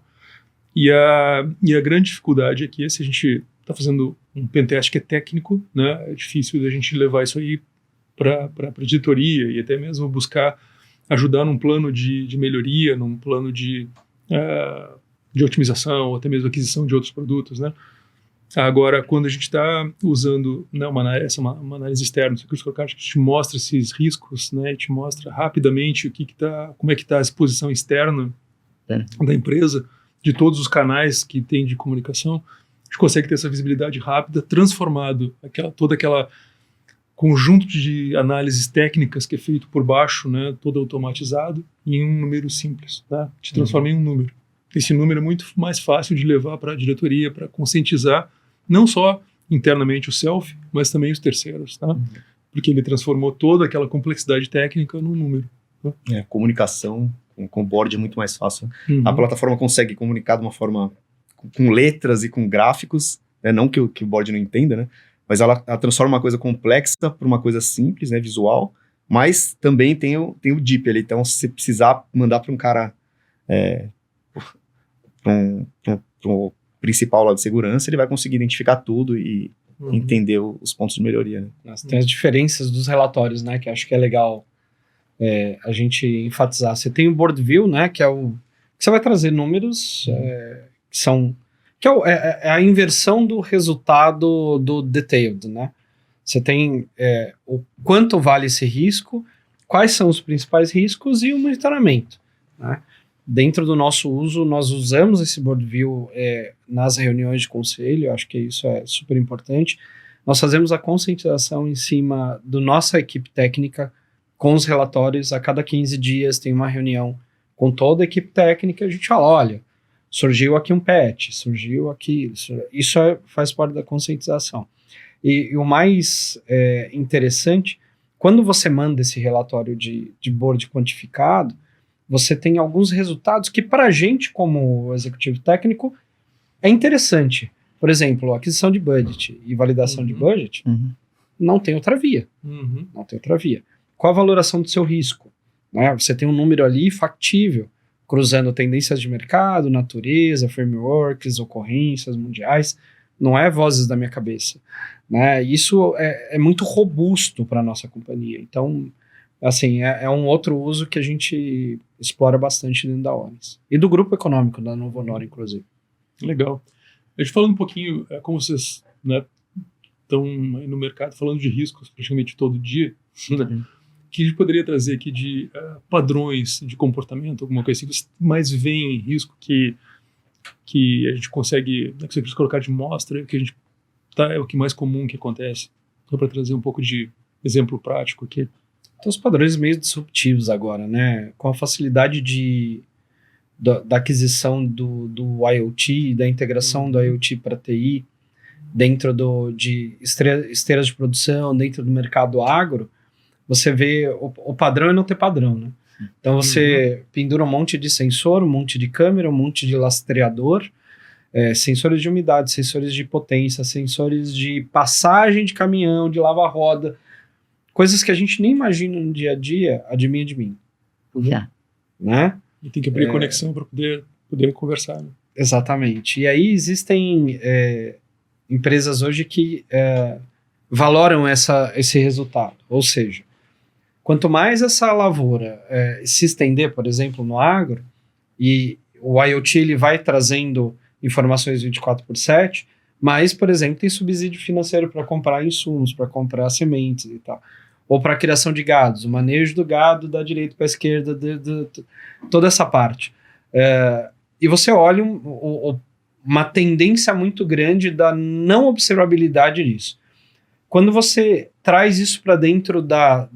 E a grande dificuldade é que se a gente está fazendo um pentest que é técnico, né, é difícil da gente levar isso aí para a editoria e até mesmo buscar ajudar num plano de melhoria, num plano de otimização, ou até mesmo aquisição de outros produtos, né? Agora, quando a gente está usando, né, uma análise externa, que a gente te mostra esses riscos, né, te mostra rapidamente como é que está a exposição externa da empresa, de todos os canais que tem de comunicação, a gente consegue ter essa visibilidade rápida, transformado todo aquele conjunto de análises técnicas que é feito por baixo, né, todo automatizado, em um número simples, tá? Te transforma em um número. Esse número é muito mais fácil de levar para a diretoria, para conscientizar não só internamente o self, mas também os terceiros, tá? Porque ele transformou toda aquela complexidade técnica num número. Tá? A comunicação com o board é muito mais fácil. A plataforma consegue comunicar de uma forma com letras e com gráficos, né? Não que o board não entenda, né? Mas ela transforma uma coisa complexa para uma coisa simples, né? Visual, mas também tem o deep ali. Então, se você precisar mandar para um cara... pro principal lá de segurança, ele vai conseguir identificar tudo e entender os pontos de melhoria. Né? Tem as diferenças dos relatórios, né, que acho que é legal a gente enfatizar. Você tem o board view, né, que você vai trazer números que é a inversão do resultado do detailed, né? Você tem o quanto vale esse risco, quais são os principais riscos e o monitoramento, né? Dentro do nosso uso, nós usamos esse board view nas reuniões de conselho, acho que isso é super importante. Nós fazemos a conscientização em cima da nossa equipe técnica com os relatórios. A cada 15 dias tem uma reunião com toda a equipe técnica, a gente fala, olha, surgiu aqui um PET, surgiu aqui, isso faz parte da conscientização. E o mais interessante, quando você manda esse relatório de board quantificado, você tem alguns resultados que para a gente, como executivo técnico, é interessante. Por exemplo, aquisição de budget e validação de budget, não tem outra via. Não tem outra via. Qual a valoração do seu risco? Né? Você tem um número ali factível, cruzando tendências de mercado, natureza, frameworks, ocorrências mundiais. Não é vozes da minha cabeça. Né? Isso é muito robusto para a nossa companhia. Então, assim, é um outro uso que a gente explora bastante dentro da Orens. E do grupo econômico da Novo Honor, inclusive. Legal. A gente falando um pouquinho, como vocês estão aí no mercado falando de riscos praticamente todo dia, né? Que a gente poderia trazer aqui de padrões de comportamento, alguma coisa assim, que você mais vê em risco que a gente consegue, que você precisa colocar de mostra, que a gente é o que mais comum que acontece, só para trazer um pouco de exemplo prático aqui. Então, os padrões meio disruptivos agora, né? Com a facilidade da aquisição do IoT, da integração do IoT para TI, dentro de esteiras de produção, dentro do mercado agro, você vê o padrão é não ter padrão, né? Então você pendura um monte de sensor, um monte de câmera, um monte de lastreador, sensores de umidade, sensores de potência, sensores de passagem de caminhão, de lava-roda, coisas que a gente nem imagina no dia a dia, adivinha de mim. Né? E tem que abrir conexão para poder conversar. Né? Exatamente. E aí existem empresas hoje que valoram esse resultado. Ou seja, quanto mais essa lavoura se estender, por exemplo, no agro, e o IoT ele vai trazendo informações 24/7, mas, por exemplo, tem subsídio financeiro para comprar insumos, para comprar sementes e tal. Ou para a criação de gados, o manejo do gado da direita para a esquerda, toda essa parte. E você olha uma tendência muito grande da não observabilidade disso. Quando você traz isso para dentro da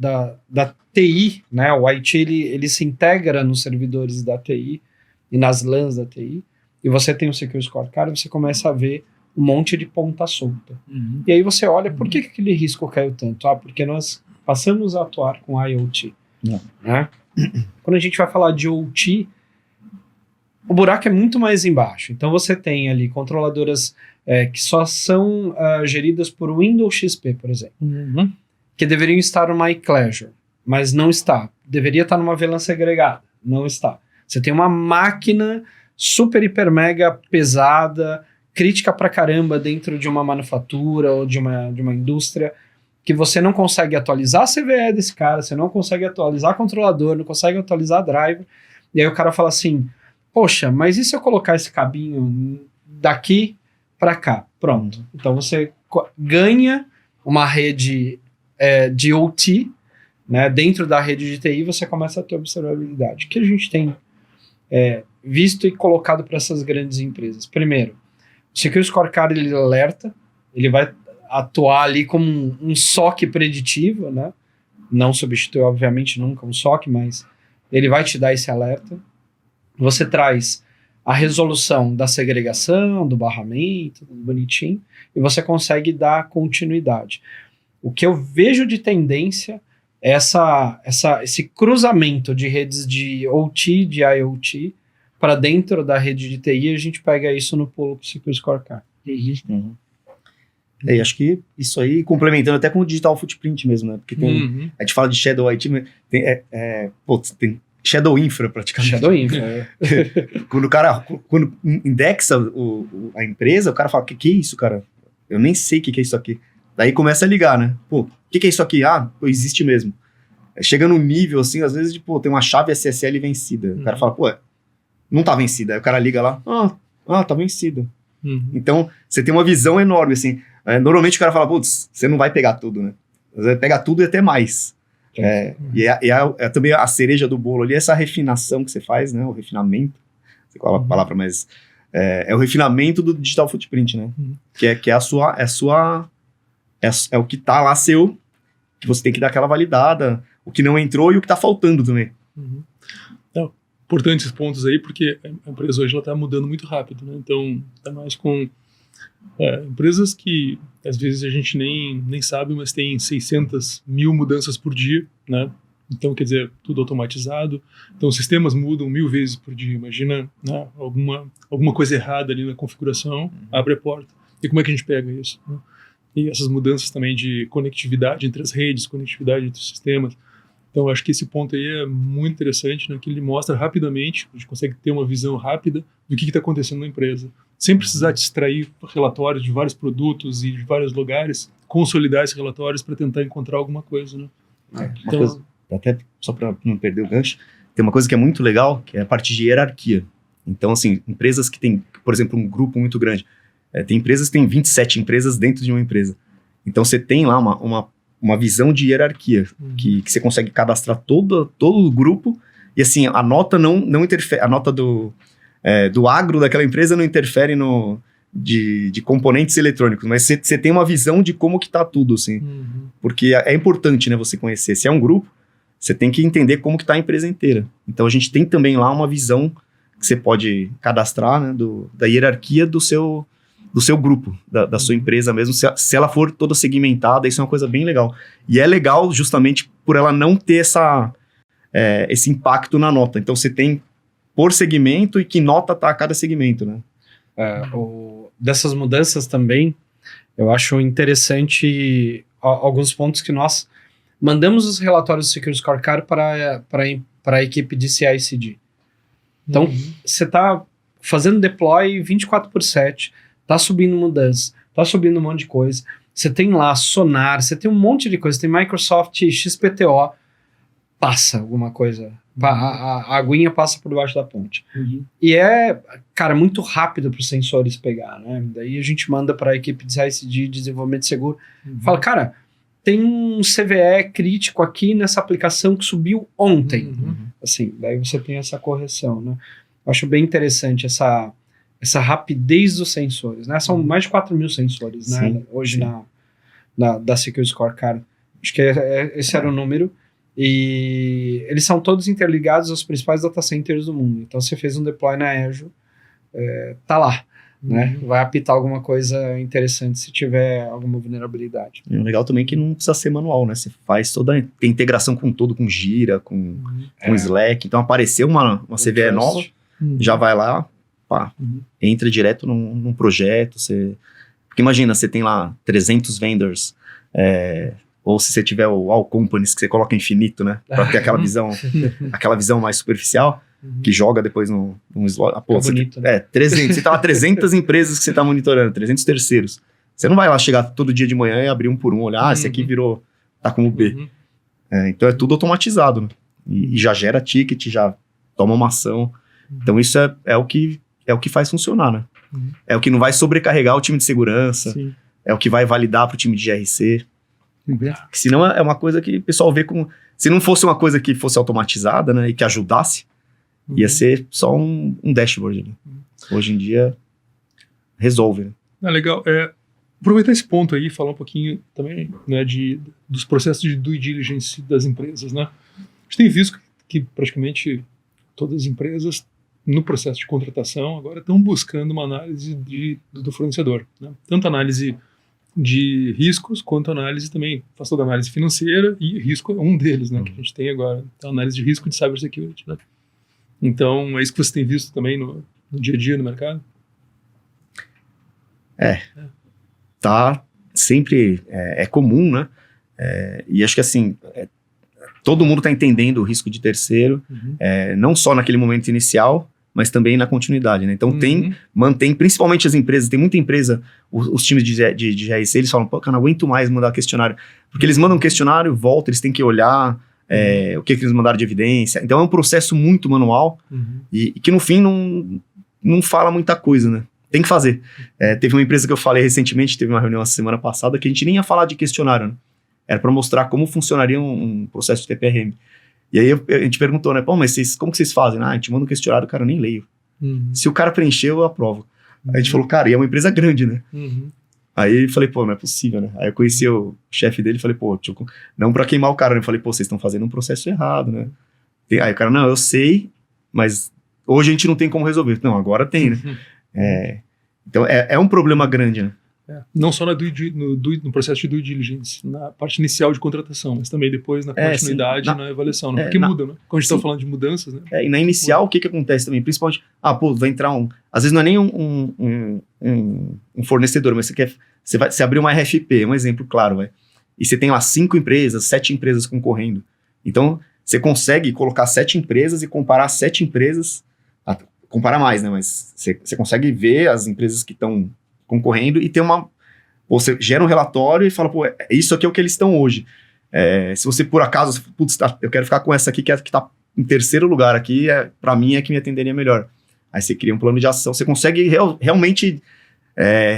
TI, né, o IoT ele se integra nos servidores da TI e nas LANs da TI, e você tem o Secure Scorecard, você começa a ver um monte de ponta solta. E aí você olha, por que aquele risco caiu tanto? Porque nós passamos a atuar com IoT. Né? Quando a gente vai falar de OT, o buraco é muito mais embaixo. Então você tem ali controladoras que só são geridas por Windows XP, por exemplo, que deveriam estar numa iClazure, mas não está. Deveria estar numa VLAN segregada, não está. Você tem uma máquina super, hiper, mega pesada, crítica pra caramba dentro de uma manufatura ou de uma indústria, que você não consegue atualizar a CVE desse cara, você não consegue atualizar controlador, não consegue atualizar driver, e aí o cara fala assim, poxa, mas e se eu colocar esse cabinho daqui para cá? Pronto. Então você ganha uma rede de OT, né, dentro da rede de TI, você começa a ter observabilidade. O que a gente tem visto e colocado para essas grandes empresas? Primeiro, o Secure Scorecard ele alerta, ele vai atuar ali como um SOC preditivo, né? Não substitui, obviamente, nunca um SOC, mas ele vai te dar esse alerta. Você traz a resolução da segregação, do barramento, tudo bonitinho, e você consegue dar continuidade. O que eu vejo de tendência é esse cruzamento de redes de OT, de IoT, para dentro da rede de TI, a gente pega isso no pulo do Secure Scorecard. Acho que isso aí, complementando até com o Digital Footprint mesmo, né? Porque tem, a gente fala de Shadow IT, mas tem Shadow Infra praticamente. Shadow Infra, Quando indexa a empresa, o cara fala, que é isso, cara? Eu nem sei o que é isso aqui. Daí começa a ligar, né? Pô, o que é isso aqui? Existe mesmo. Chega num nível, assim, às vezes, tem uma chave SSL vencida. O cara fala, não tá vencida. Aí o cara liga lá, tá vencida. Então, você tem uma visão enorme, assim. Normalmente o cara fala, putz, você não vai pegar tudo, né? Você vai pegar tudo e até mais. E também a cereja do bolo ali, essa refinação que você faz, né? O refinamento, não sei qual é a palavra, mas é o refinamento do Digital Footprint, né? Que é o que tá lá seu, que você tem que dar aquela validada, o que não entrou e o que tá faltando também. Então, importantes esses pontos aí, porque a empresa hoje está mudando muito rápido, né? Então, está mais com empresas que às vezes a gente nem sabe, mas tem 600 mil mudanças por dia, né? Então, quer dizer, tudo automatizado. Então, os sistemas mudam 1000 vezes por dia. Imagina, né, alguma coisa errada ali na configuração, abre a porta. E como é que a gente pega isso, né? E essas mudanças também de conectividade entre as redes, conectividade entre os sistemas. Então, eu acho que esse ponto aí é muito interessante, né, que ele mostra rapidamente, a gente consegue ter uma visão rápida do que está acontecendo na empresa. Sem precisar de extrair relatórios de vários produtos e de vários lugares, consolidar esses relatórios para tentar encontrar alguma coisa, né? Uma coisa, até só para não perder o gancho, tem uma coisa que é muito legal, que é a parte de hierarquia. Então, assim, empresas que têm, por exemplo, um grupo muito grande, tem empresas que têm 27 empresas dentro de uma empresa. Então, você tem lá uma visão de hierarquia, que você consegue cadastrar todo o grupo, e assim, a nota não interfere, a nota do agro daquela empresa não interfere de componentes eletrônicos, mas você tem uma visão de como que tá tudo, assim, porque é importante, né, você conhecer. Se é um grupo, você tem que entender como que tá a empresa inteira. Então, a gente tem também lá uma visão que você pode cadastrar, né, da hierarquia do seu grupo, da sua empresa mesmo, se ela for toda segmentada. Isso é uma coisa bem legal. E é legal justamente por ela não ter esse impacto na nota. Então, você tem por segmento e que nota está a cada segmento, né? Dessas mudanças também, eu acho interessante alguns pontos que nós mandamos os relatórios do Secure Scorecard para a equipe de CI/CD. Então, você está fazendo deploy 24/7, tá subindo mudanças, tá subindo um monte de coisa. Você tem lá Sonar, você tem um monte de coisa, tem Microsoft XPTO, passa alguma coisa, a aguinha passa por debaixo da ponte. E cara, muito rápido para os sensores pegar, né? Daí a gente manda para a equipe de CI/CD, desenvolvimento seguro, fala, cara, tem um CVE crítico aqui nessa aplicação que subiu ontem. Assim, daí você tem essa correção, né? Eu acho bem interessante essa rapidez dos sensores, né? São mais de 4.000 sensores, né? Sim, hoje da Secure Scorecard. Acho que esse era o número. E eles são todos interligados aos principais data centers do mundo. Então, você fez um deploy na Azure, tá lá, né? Vai apitar alguma coisa interessante se tiver alguma vulnerabilidade. E o legal também é que não precisa ser manual, né? Você faz toda a integração com tudo, com Gira, com Slack. Então, apareceu uma CVE nova, já vai lá, pá, entra direto num projeto. Porque imagina, você tem lá 300 vendors, ou se você tiver o All Companies, que você coloca infinito, né? Pra ter aquela visão mais superficial, que joga depois num slot. Pô, bonito, né? 300. Você tá lá 300 empresas que você tá monitorando, 300 terceiros. Você não vai lá chegar todo dia de manhã e abrir um por um, olhar, esse aqui tá como B. Então é tudo automatizado, né? E já gera ticket, já toma uma ação. Então isso é o que faz funcionar, né? É o que não vai sobrecarregar o time de segurança, é o que vai validar pro time de GRC. Que senão é uma coisa que o pessoal vê como... Se não fosse uma coisa que fosse automatizada, né, e que ajudasse, ia ser só um dashboard, né? Hoje em dia, resolve, né? Legal. Aproveitar esse ponto aí e falar um pouquinho também, né, dos processos de due diligence das empresas, né? A gente tem visto que praticamente todas as empresas, no processo de contratação, agora estão buscando uma análise do fornecedor, né? Tanto análise de riscos, quanto análise também, faz toda a análise financeira, e risco é um deles, né, que a gente tem agora, então, análise de risco de cybersecurity, né? Então, é isso que você tem visto também no dia a dia no mercado? Tá sempre, é comum, né? E acho que assim, todo mundo tá entendendo o risco de terceiro, não só naquele momento inicial, mas também na continuidade, né? Então mantém, principalmente as empresas, tem muita empresa, os times de GRC, eles falam, pô, eu não aguento mais mandar questionário, porque eles mandam um questionário, volta, eles têm que olhar o que eles mandaram de evidência, então é um processo muito manual, e que no fim não fala muita coisa, né? Tem que fazer. Teve uma empresa que eu falei recentemente, teve uma reunião essa semana passada, que a gente nem ia falar de questionário, né? Era para mostrar como funcionaria um processo de TPRM. E aí a gente perguntou, né? Pô, mas como que vocês fazem? A gente manda um questionário, cara, eu nem leio. Se o cara preencheu, eu aprovo. Aí a gente falou, cara, e é uma empresa grande, né? Aí eu falei, pô, não é possível, né? Aí eu conheci o chefe dele e falei, pô, não pra queimar o cara, né? Eu falei, pô, vocês estão fazendo um processo errado, né? Aí o cara, não, eu sei, mas hoje a gente não tem como resolver. Não, agora tem, né? Então é um problema grande, né? Não só no processo de due diligence, na parte inicial de contratação, mas também depois na continuidade, na avaliação, né? Porque muda, né? Quando a gente está falando de mudanças, né? E na inicial, o que acontece também? Principalmente, vai entrar às vezes não é nem um fornecedor, mas você abriu uma RFP, um exemplo claro, e você tem lá 5 empresas, 7 empresas concorrendo. Então, você consegue colocar 7 empresas e comparar 7 empresas, comparar mais, né? Mas você consegue ver as empresas que estão concorrendo e você gera um relatório e fala, isso aqui é o que eles estão hoje. Se você por acaso, eu quero ficar com essa aqui que está em terceiro lugar aqui, para mim é que me atenderia melhor. Aí você cria um plano de ação, você consegue realmente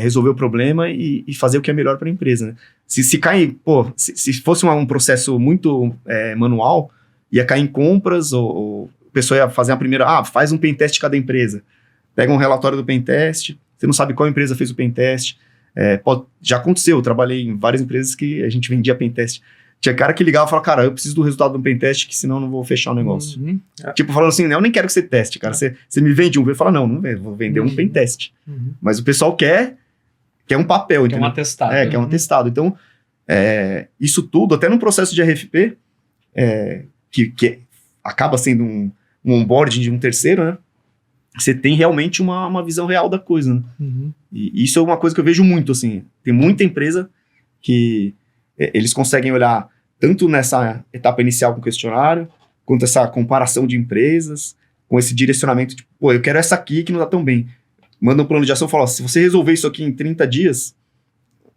resolver o problema e fazer o que é melhor para a empresa, né? Se cair, se fosse um processo muito manual, ia cair em compras, ou a pessoa ia fazer a primeira, faz um pentest de cada empresa, pega um relatório do pentest, você não sabe qual empresa fez o pentest. Já aconteceu, eu trabalhei em várias empresas que a gente vendia pentest. Tinha cara que ligava e falava, cara, eu preciso do resultado do pentest, que senão eu não vou fechar o negócio. Tipo, falando assim, eu nem quero que você teste, cara. Você me vende um, eu falo, não vou vender um pentest. Mas o pessoal quer um papel, entendeu? Quer um atestado. Quer um atestado. Então, isso tudo, até no processo de RFP, que acaba sendo um onboarding de um terceiro, né? Você tem realmente uma visão real da coisa, né? E isso é uma coisa que eu vejo muito, assim. Tem muita empresa que eles conseguem olhar tanto nessa etapa inicial com o questionário, quanto essa comparação de empresas, com esse direcionamento de, eu quero essa aqui que não tá tão bem. Manda um plano de ação e fala, se você resolver isso aqui em 30 dias,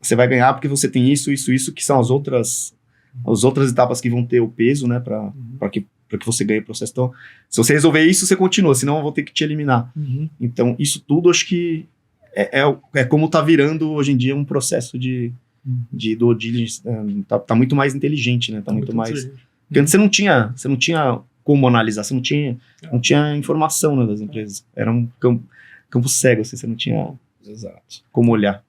você vai ganhar porque você tem isso, que são as outras etapas que vão ter o peso, né, para que você ganhe o processo. Então, se você resolver isso, você continua, senão eu vou ter que te eliminar. Então, isso tudo, acho que é como tá virando hoje em dia um processo de due diligence, tá muito mais inteligente, né? Tá muito mais... Porque antes você não tinha como analisar, você não tinha informação, né, das empresas. Era um campo cego, assim, você não tinha como olhar.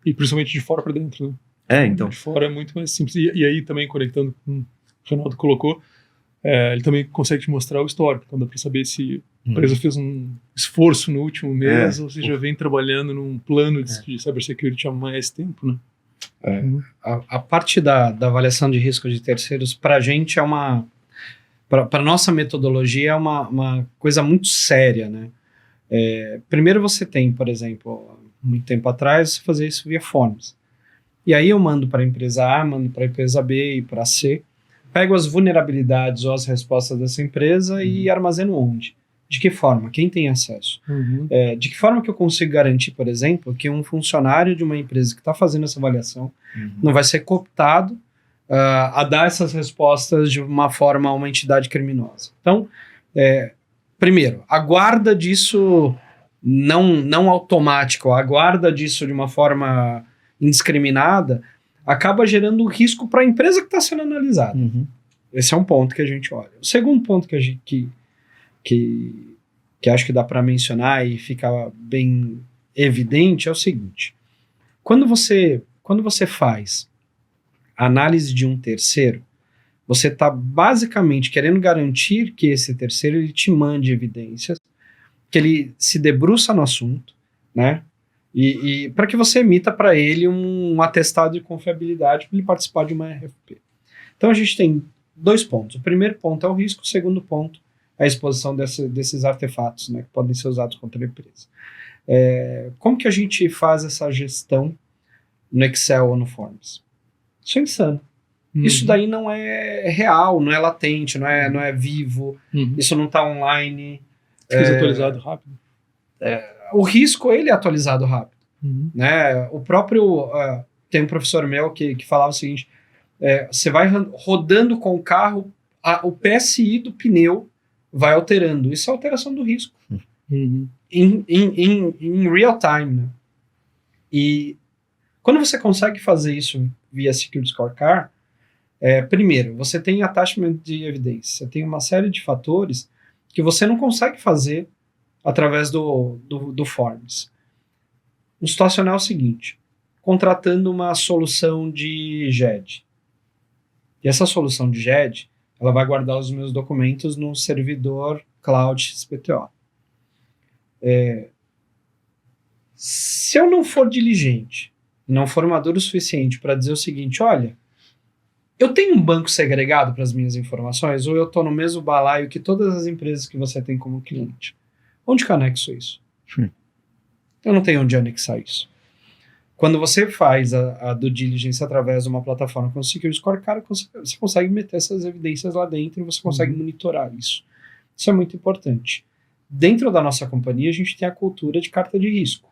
E principalmente de fora para dentro, né? Então. De fora é muito mais simples. E aí também, conectando com o que o Ronaldo colocou, ele também consegue te mostrar o histórico. Então dá para saber se a empresa fez um esforço no último mês ou se já vem trabalhando num plano de cybersecurity há mais tempo, né? A parte da avaliação de risco de terceiros, para a gente para nossa metodologia é uma coisa muito séria, né? Primeiro você tem, por exemplo, muito tempo atrás, você fazia isso via forms. E aí eu mando para a empresa A, mando para a empresa B e para C, pego as vulnerabilidades ou as respostas dessa empresa e armazeno onde? De que forma? Quem tem acesso? De que forma que eu consigo garantir, por exemplo, que um funcionário de uma empresa que está fazendo essa avaliação não vai ser cooptado a dar essas respostas de uma forma a uma entidade criminosa? Então, primeiro, a guarda disso não automático, a guarda disso de uma forma indiscriminada acaba gerando risco para a empresa que está sendo analisada. Esse é um ponto que a gente olha. O segundo ponto que acho que dá para mencionar e fica bem evidente é o seguinte: quando você faz análise de um terceiro, você está basicamente querendo garantir que esse terceiro ele te mande evidências, que ele se debruça no assunto, né? E para que você emita para ele um atestado de confiabilidade para ele participar de uma RFP. Então a gente tem 2 pontos. O primeiro ponto é o risco, o segundo ponto é a exposição desses artefatos, né, que podem ser usados contra a empresa. Como que a gente faz essa gestão no Excel ou no Forms? Isso é insano. Isso daí não é real, não é latente, não é vivo, isso não está online. Fica desatualizado rápido. O risco, ele é atualizado rápido. Né? O próprio... tem um professor meu que falava o seguinte, você vai rodando com o carro, o PSI do pneu vai alterando. Isso é alteração do risco. Em real time. Né? E quando você consegue fazer isso via Security Scorecard, primeiro, você tem attachment de evidência. Você tem uma série de fatores que você não consegue fazer através do Forms. O situacional é o seguinte: contratando uma solução de GED. E essa solução de GED, ela vai guardar os meus documentos num servidor Cloud XPTO. Se eu não for diligente, não for maduro o suficiente para dizer o seguinte, olha, eu tenho um banco segregado para as minhas informações ou eu estou no mesmo balaio que todas as empresas que você tem como cliente? Onde que eu anexo isso? Eu não tenho onde anexar isso. Quando você faz a due diligence através de uma plataforma com o Security Scorecard, você consegue meter essas evidências lá dentro e você consegue monitorar isso. Isso é muito importante. Dentro da nossa companhia, a gente tem a cultura de carta de risco.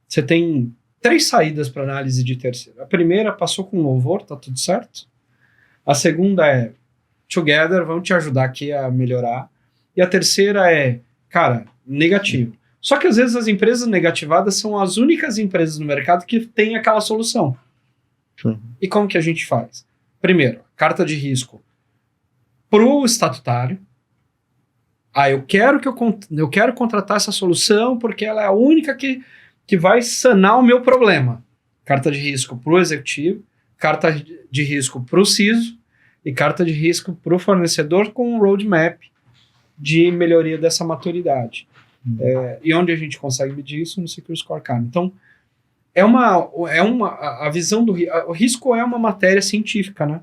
Você tem 3 saídas para análise de terceiro. A primeira, passou com louvor, tá tudo certo. A segunda é, together, vamos te ajudar aqui a melhorar. E a terceira é, cara, negativo. Só que às vezes as empresas negativadas são as únicas empresas no mercado que têm aquela solução. E como que a gente faz? Primeiro, carta de risco pro estatutário. Eu quero contratar essa solução porque ela é a única que vai sanar o meu problema. Carta de risco pro executivo, carta de risco pro CISO e carta de risco pro fornecedor com um roadmap de melhoria dessa maturidade. E onde a gente consegue medir isso? No Security Scorecard. Então, a visão do o risco é uma matéria científica, né?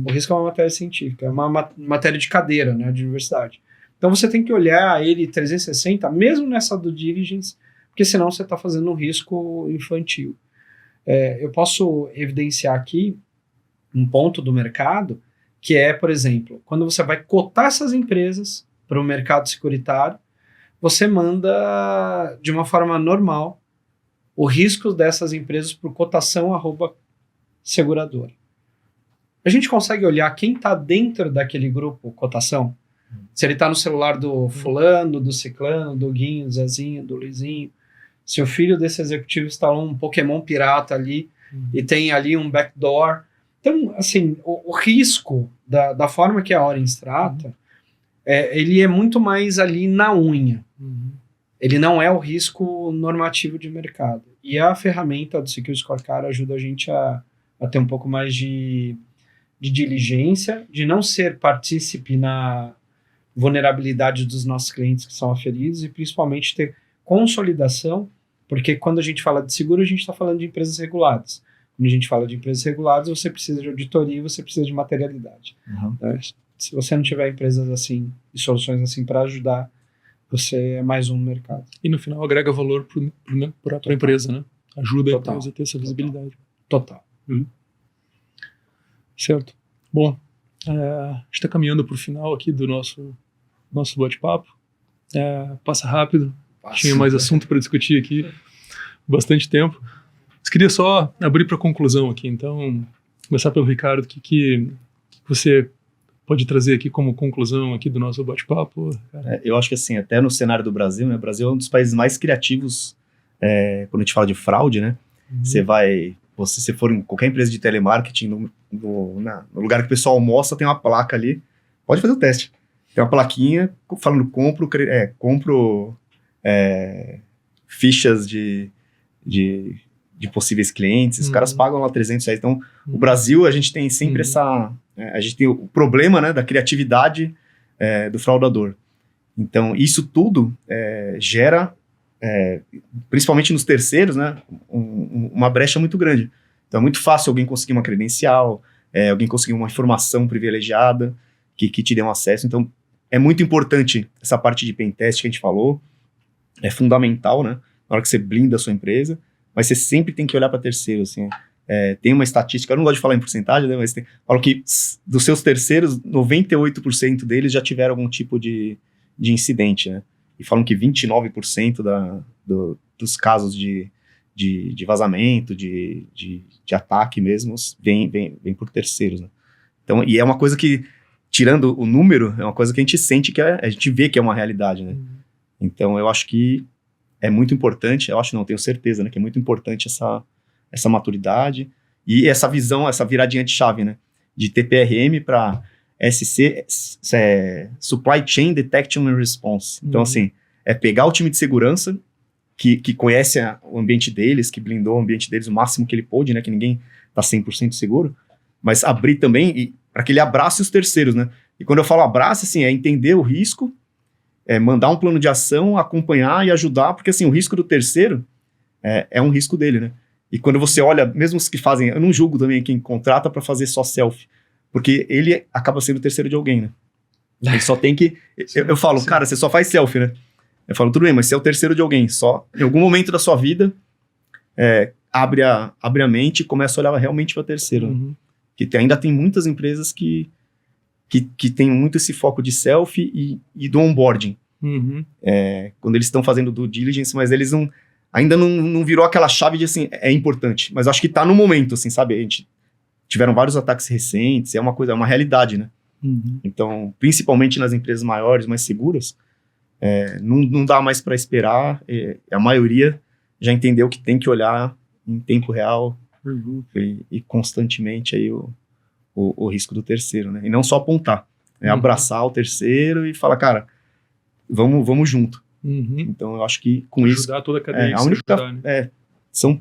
O risco é uma matéria científica, é uma matéria de cadeira, né, de universidade. Então, você tem que olhar ele 360, mesmo nessa due diligence, porque senão você está fazendo um risco infantil. Eu posso evidenciar aqui um ponto do mercado, que é, por exemplo, quando você vai cotar essas empresas para o mercado securitário, você manda de uma forma normal o risco dessas empresas por cotação @seguradora. A gente consegue olhar quem está dentro daquele grupo cotação? Se ele está no celular do fulano, do ciclano, do Guinho, do Zezinho, do Luizinho. Se o filho desse executivo instalou um Pokémon pirata ali e tem ali um backdoor. Então, assim, o risco da forma que a Orange trata, ele é muito mais ali na unha. Ele não é o risco normativo de mercado. E a ferramenta do Security Scorecard ajuda a gente a ter um pouco mais de diligência, de não ser partícipe na vulnerabilidade dos nossos clientes que são aferidos e principalmente ter consolidação, porque quando a gente fala de seguro, a gente está falando de empresas reguladas. Quando a gente fala de empresas reguladas, você precisa de auditoria e você precisa de materialidade. Né? Se você não tiver empresas assim e soluções assim para ajudar, você é mais um no mercado. E no final agrega valor para a empresa, né? Ajuda a empresa a ter essa visibilidade. Total. Certo. Bom, a gente está caminhando para o final aqui do nosso bate-papo. Passa rápido. Tinha mais assunto para discutir aqui. Bastante tempo. Mas queria só abrir para conclusão aqui. Então, começar pelo Ricardo. O que você pode trazer aqui como conclusão aqui do nosso bate-papo? Eu acho que assim, até no cenário do Brasil, né? O Brasil é um dos países mais criativos quando a gente fala de fraude, né? Se for em qualquer empresa de telemarketing, no lugar que o pessoal almoça, tem uma placa ali. Pode fazer o teste. Tem uma plaquinha falando compro fichas de possíveis clientes. Os caras pagam lá R$300. Então, o Brasil, a gente tem sempre a gente tem o problema, né, da criatividade do fraudador. Então, isso tudo gera, principalmente nos terceiros, né, uma brecha muito grande. Então, é muito fácil alguém conseguir uma credencial, alguém conseguir uma informação privilegiada que te dê um acesso. Então, é muito importante essa parte de pentest que a gente falou. É fundamental, né, na hora que você blinda a sua empresa. Mas você sempre tem que olhar para terceiros, assim. Tem uma estatística, eu não gosto de falar em porcentagem, né, mas falo que dos seus terceiros, 98% deles já tiveram algum tipo de incidente, né? E falam que 29% dos casos de vazamento, de ataque mesmo, vem por terceiros, né? Então, e é uma coisa que, tirando o número, é uma coisa que a gente sente a gente vê que é uma realidade, né? Então, eu acho que é muito importante, tenho certeza, né, que é muito importante essa maturidade e essa visão, essa viradinha de chave, né, de TPRM para SC, Supply Chain Detection and Response. Então, assim, é pegar o time de segurança que conhece o ambiente deles, que blindou o ambiente deles o máximo que ele pôde, né, que ninguém está 100% seguro, mas abrir também para que ele abrace os terceiros, né. E quando eu falo abrace, assim, é entender o risco mandar um plano de ação, acompanhar e ajudar, porque assim, o risco do terceiro é um risco dele, né? E quando você olha, mesmo os que fazem, eu não julgo também quem contrata para fazer só selfie, porque ele acaba sendo o terceiro de alguém, né? Ele só tem que... Eu falo, cara, você só faz selfie, né? Eu falo, tudo bem, mas você é o terceiro de alguém, só em algum momento da sua vida, abre a mente e começa a olhar realmente para terceiro. Né? Que ainda tem muitas empresas que tem muito esse foco de selfie e do onboarding. Quando eles estão fazendo due diligence, mas eles ainda não virou aquela chave de assim, é importante. Mas acho que tá no momento, assim, sabe? A gente tiveram vários ataques recentes, é uma realidade, né? Então, principalmente nas empresas maiores, mais seguras, não dá mais para esperar. A maioria já entendeu que tem que olhar em tempo real e constantemente aí o risco do terceiro, né? E não só apontar, abraçar o terceiro e falar, cara, vamos junto. Então eu acho que com isso... Ajudar toda a cadeia. São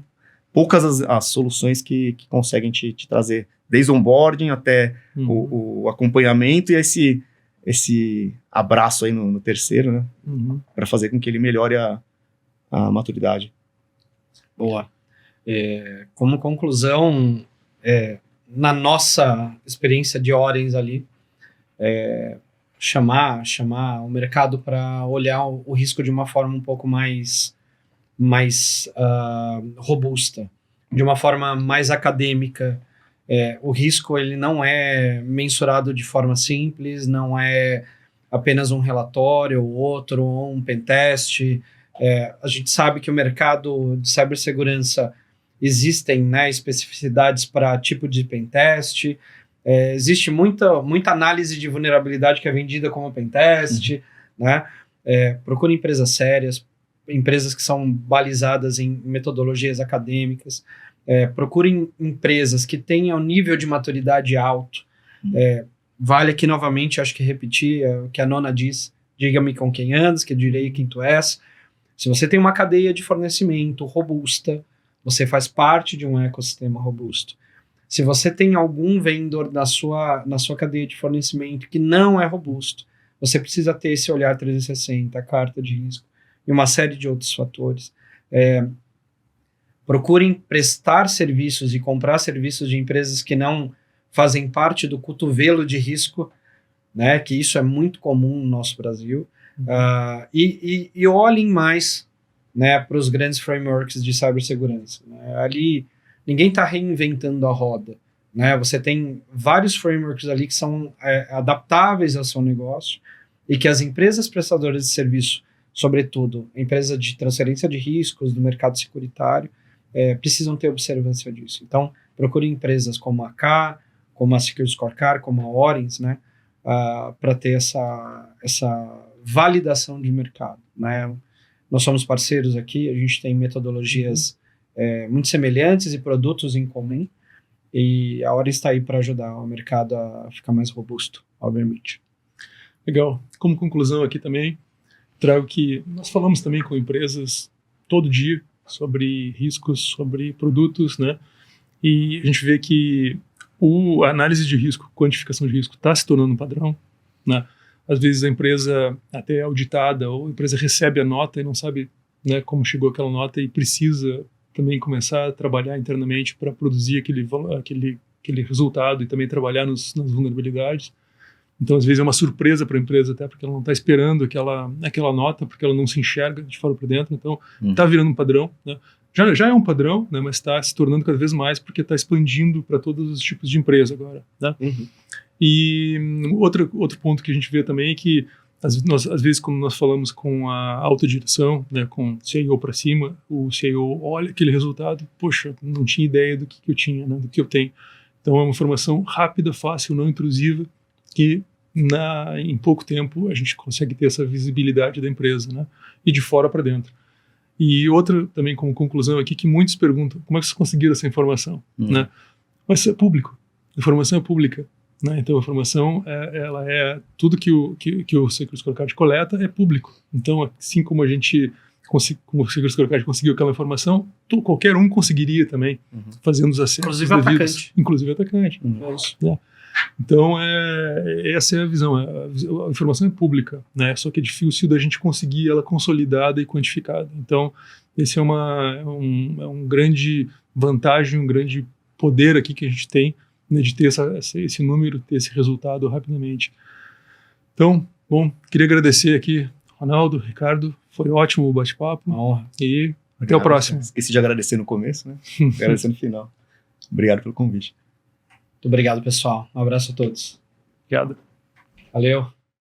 poucas as soluções que conseguem te trazer, desde o onboarding até o acompanhamento e esse abraço aí no terceiro, né? Para fazer com que ele melhore a maturidade. Boa. Como conclusão, na nossa experiência de Orens ali, chamar o mercado para olhar o risco de uma forma um pouco mais robusta, de uma forma mais acadêmica. O risco ele não é mensurado de forma simples, não é apenas um relatório ou outro, ou um pentest. A gente sabe que o mercado de cibersegurança existem, né, especificidades para tipo de pentest. Existe muita análise de vulnerabilidade que é vendida como pentest, né? Procure empresas sérias, empresas que são balizadas em metodologias acadêmicas. Procurem empresas que tenham nível de maturidade alto. Vale aqui novamente, acho que repetir o que a Nona diz: diga-me com quem andas, que eu direi quem tu és. Se você tem uma cadeia de fornecimento robusta, você faz parte de um ecossistema robusto. Se você tem algum vendedor na sua cadeia de fornecimento que não é robusto, você precisa ter esse olhar 360, a carta de risco e uma série de outros fatores. Procurem prestar serviços e comprar serviços de empresas que não fazem parte do cotovelo de risco, né, que isso é muito comum no nosso Brasil. E olhem mais, né, para os grandes frameworks de cibersegurança. Né? Ali, ninguém está reinventando a roda. Né? Você tem vários frameworks ali que são adaptáveis ao seu negócio e que as empresas prestadoras de serviço, sobretudo empresas de transferência de riscos do mercado securitário, precisam ter observância disso. Então, procure empresas como a K, como a Secure Scorecard, como a Orens, né, para ter essa validação de mercado. Né? Nós somos parceiros aqui, a gente tem metodologias muito semelhantes e produtos em comum, e a Orens está aí para ajudar o mercado a ficar mais robusto, obviamente. Legal. Como conclusão aqui também, trago que nós falamos também com empresas todo dia sobre riscos, sobre produtos, né? E a gente vê que a análise de risco, quantificação de risco está se tornando um padrão, né? Às vezes a empresa até é auditada ou a empresa recebe a nota e não sabe, né, como chegou aquela nota e precisa também começar a trabalhar internamente para produzir aquele resultado e também trabalhar nas vulnerabilidades. Então, às vezes é uma surpresa para a empresa, até porque ela não está esperando aquela nota, porque ela não se enxerga de fora para dentro. Então, está virando um padrão, né? Já é um padrão, né, mas está se tornando cada vez mais porque está expandindo para todos os tipos de empresa agora, né? E outro ponto que a gente vê também é que às vezes quando nós falamos com a alta direção, né, com o CEO para cima, o CEO olha aquele resultado, poxa, não tinha ideia do que eu tinha, né, do que eu tenho. Então é uma informação rápida, fácil, não intrusiva, que em pouco tempo a gente consegue ter essa visibilidade da empresa, né, e de fora para dentro. E outra também como conclusão aqui, que muitos perguntam, como é que vocês conseguiram essa informação? Né? Mas é público, a informação é pública. Né? Então a informação ela é tudo que o Secure Scorecard coleta é público. Então assim como a gente como o Secure Scorecard conseguiu aquela informação, qualquer um conseguiria também, fazendo os acessos inclusive devidos, inclusive atacante. Então, essa é a visão. A informação é pública, né? Só que é difícil da gente conseguir ela consolidada e quantificada. Então, esse é um grande vantagem, um grande poder aqui que a gente tem, né, de ter esse número, ter esse resultado rapidamente. Então, bom, queria agradecer aqui, Ronaldo, Ricardo, foi ótimo o bate-papo. Uma honra. E até o próximo. Esqueci de agradecer no começo, né? Agradecer no final. Obrigado pelo convite. Muito obrigado, pessoal. Um abraço a todos. Obrigado. Valeu.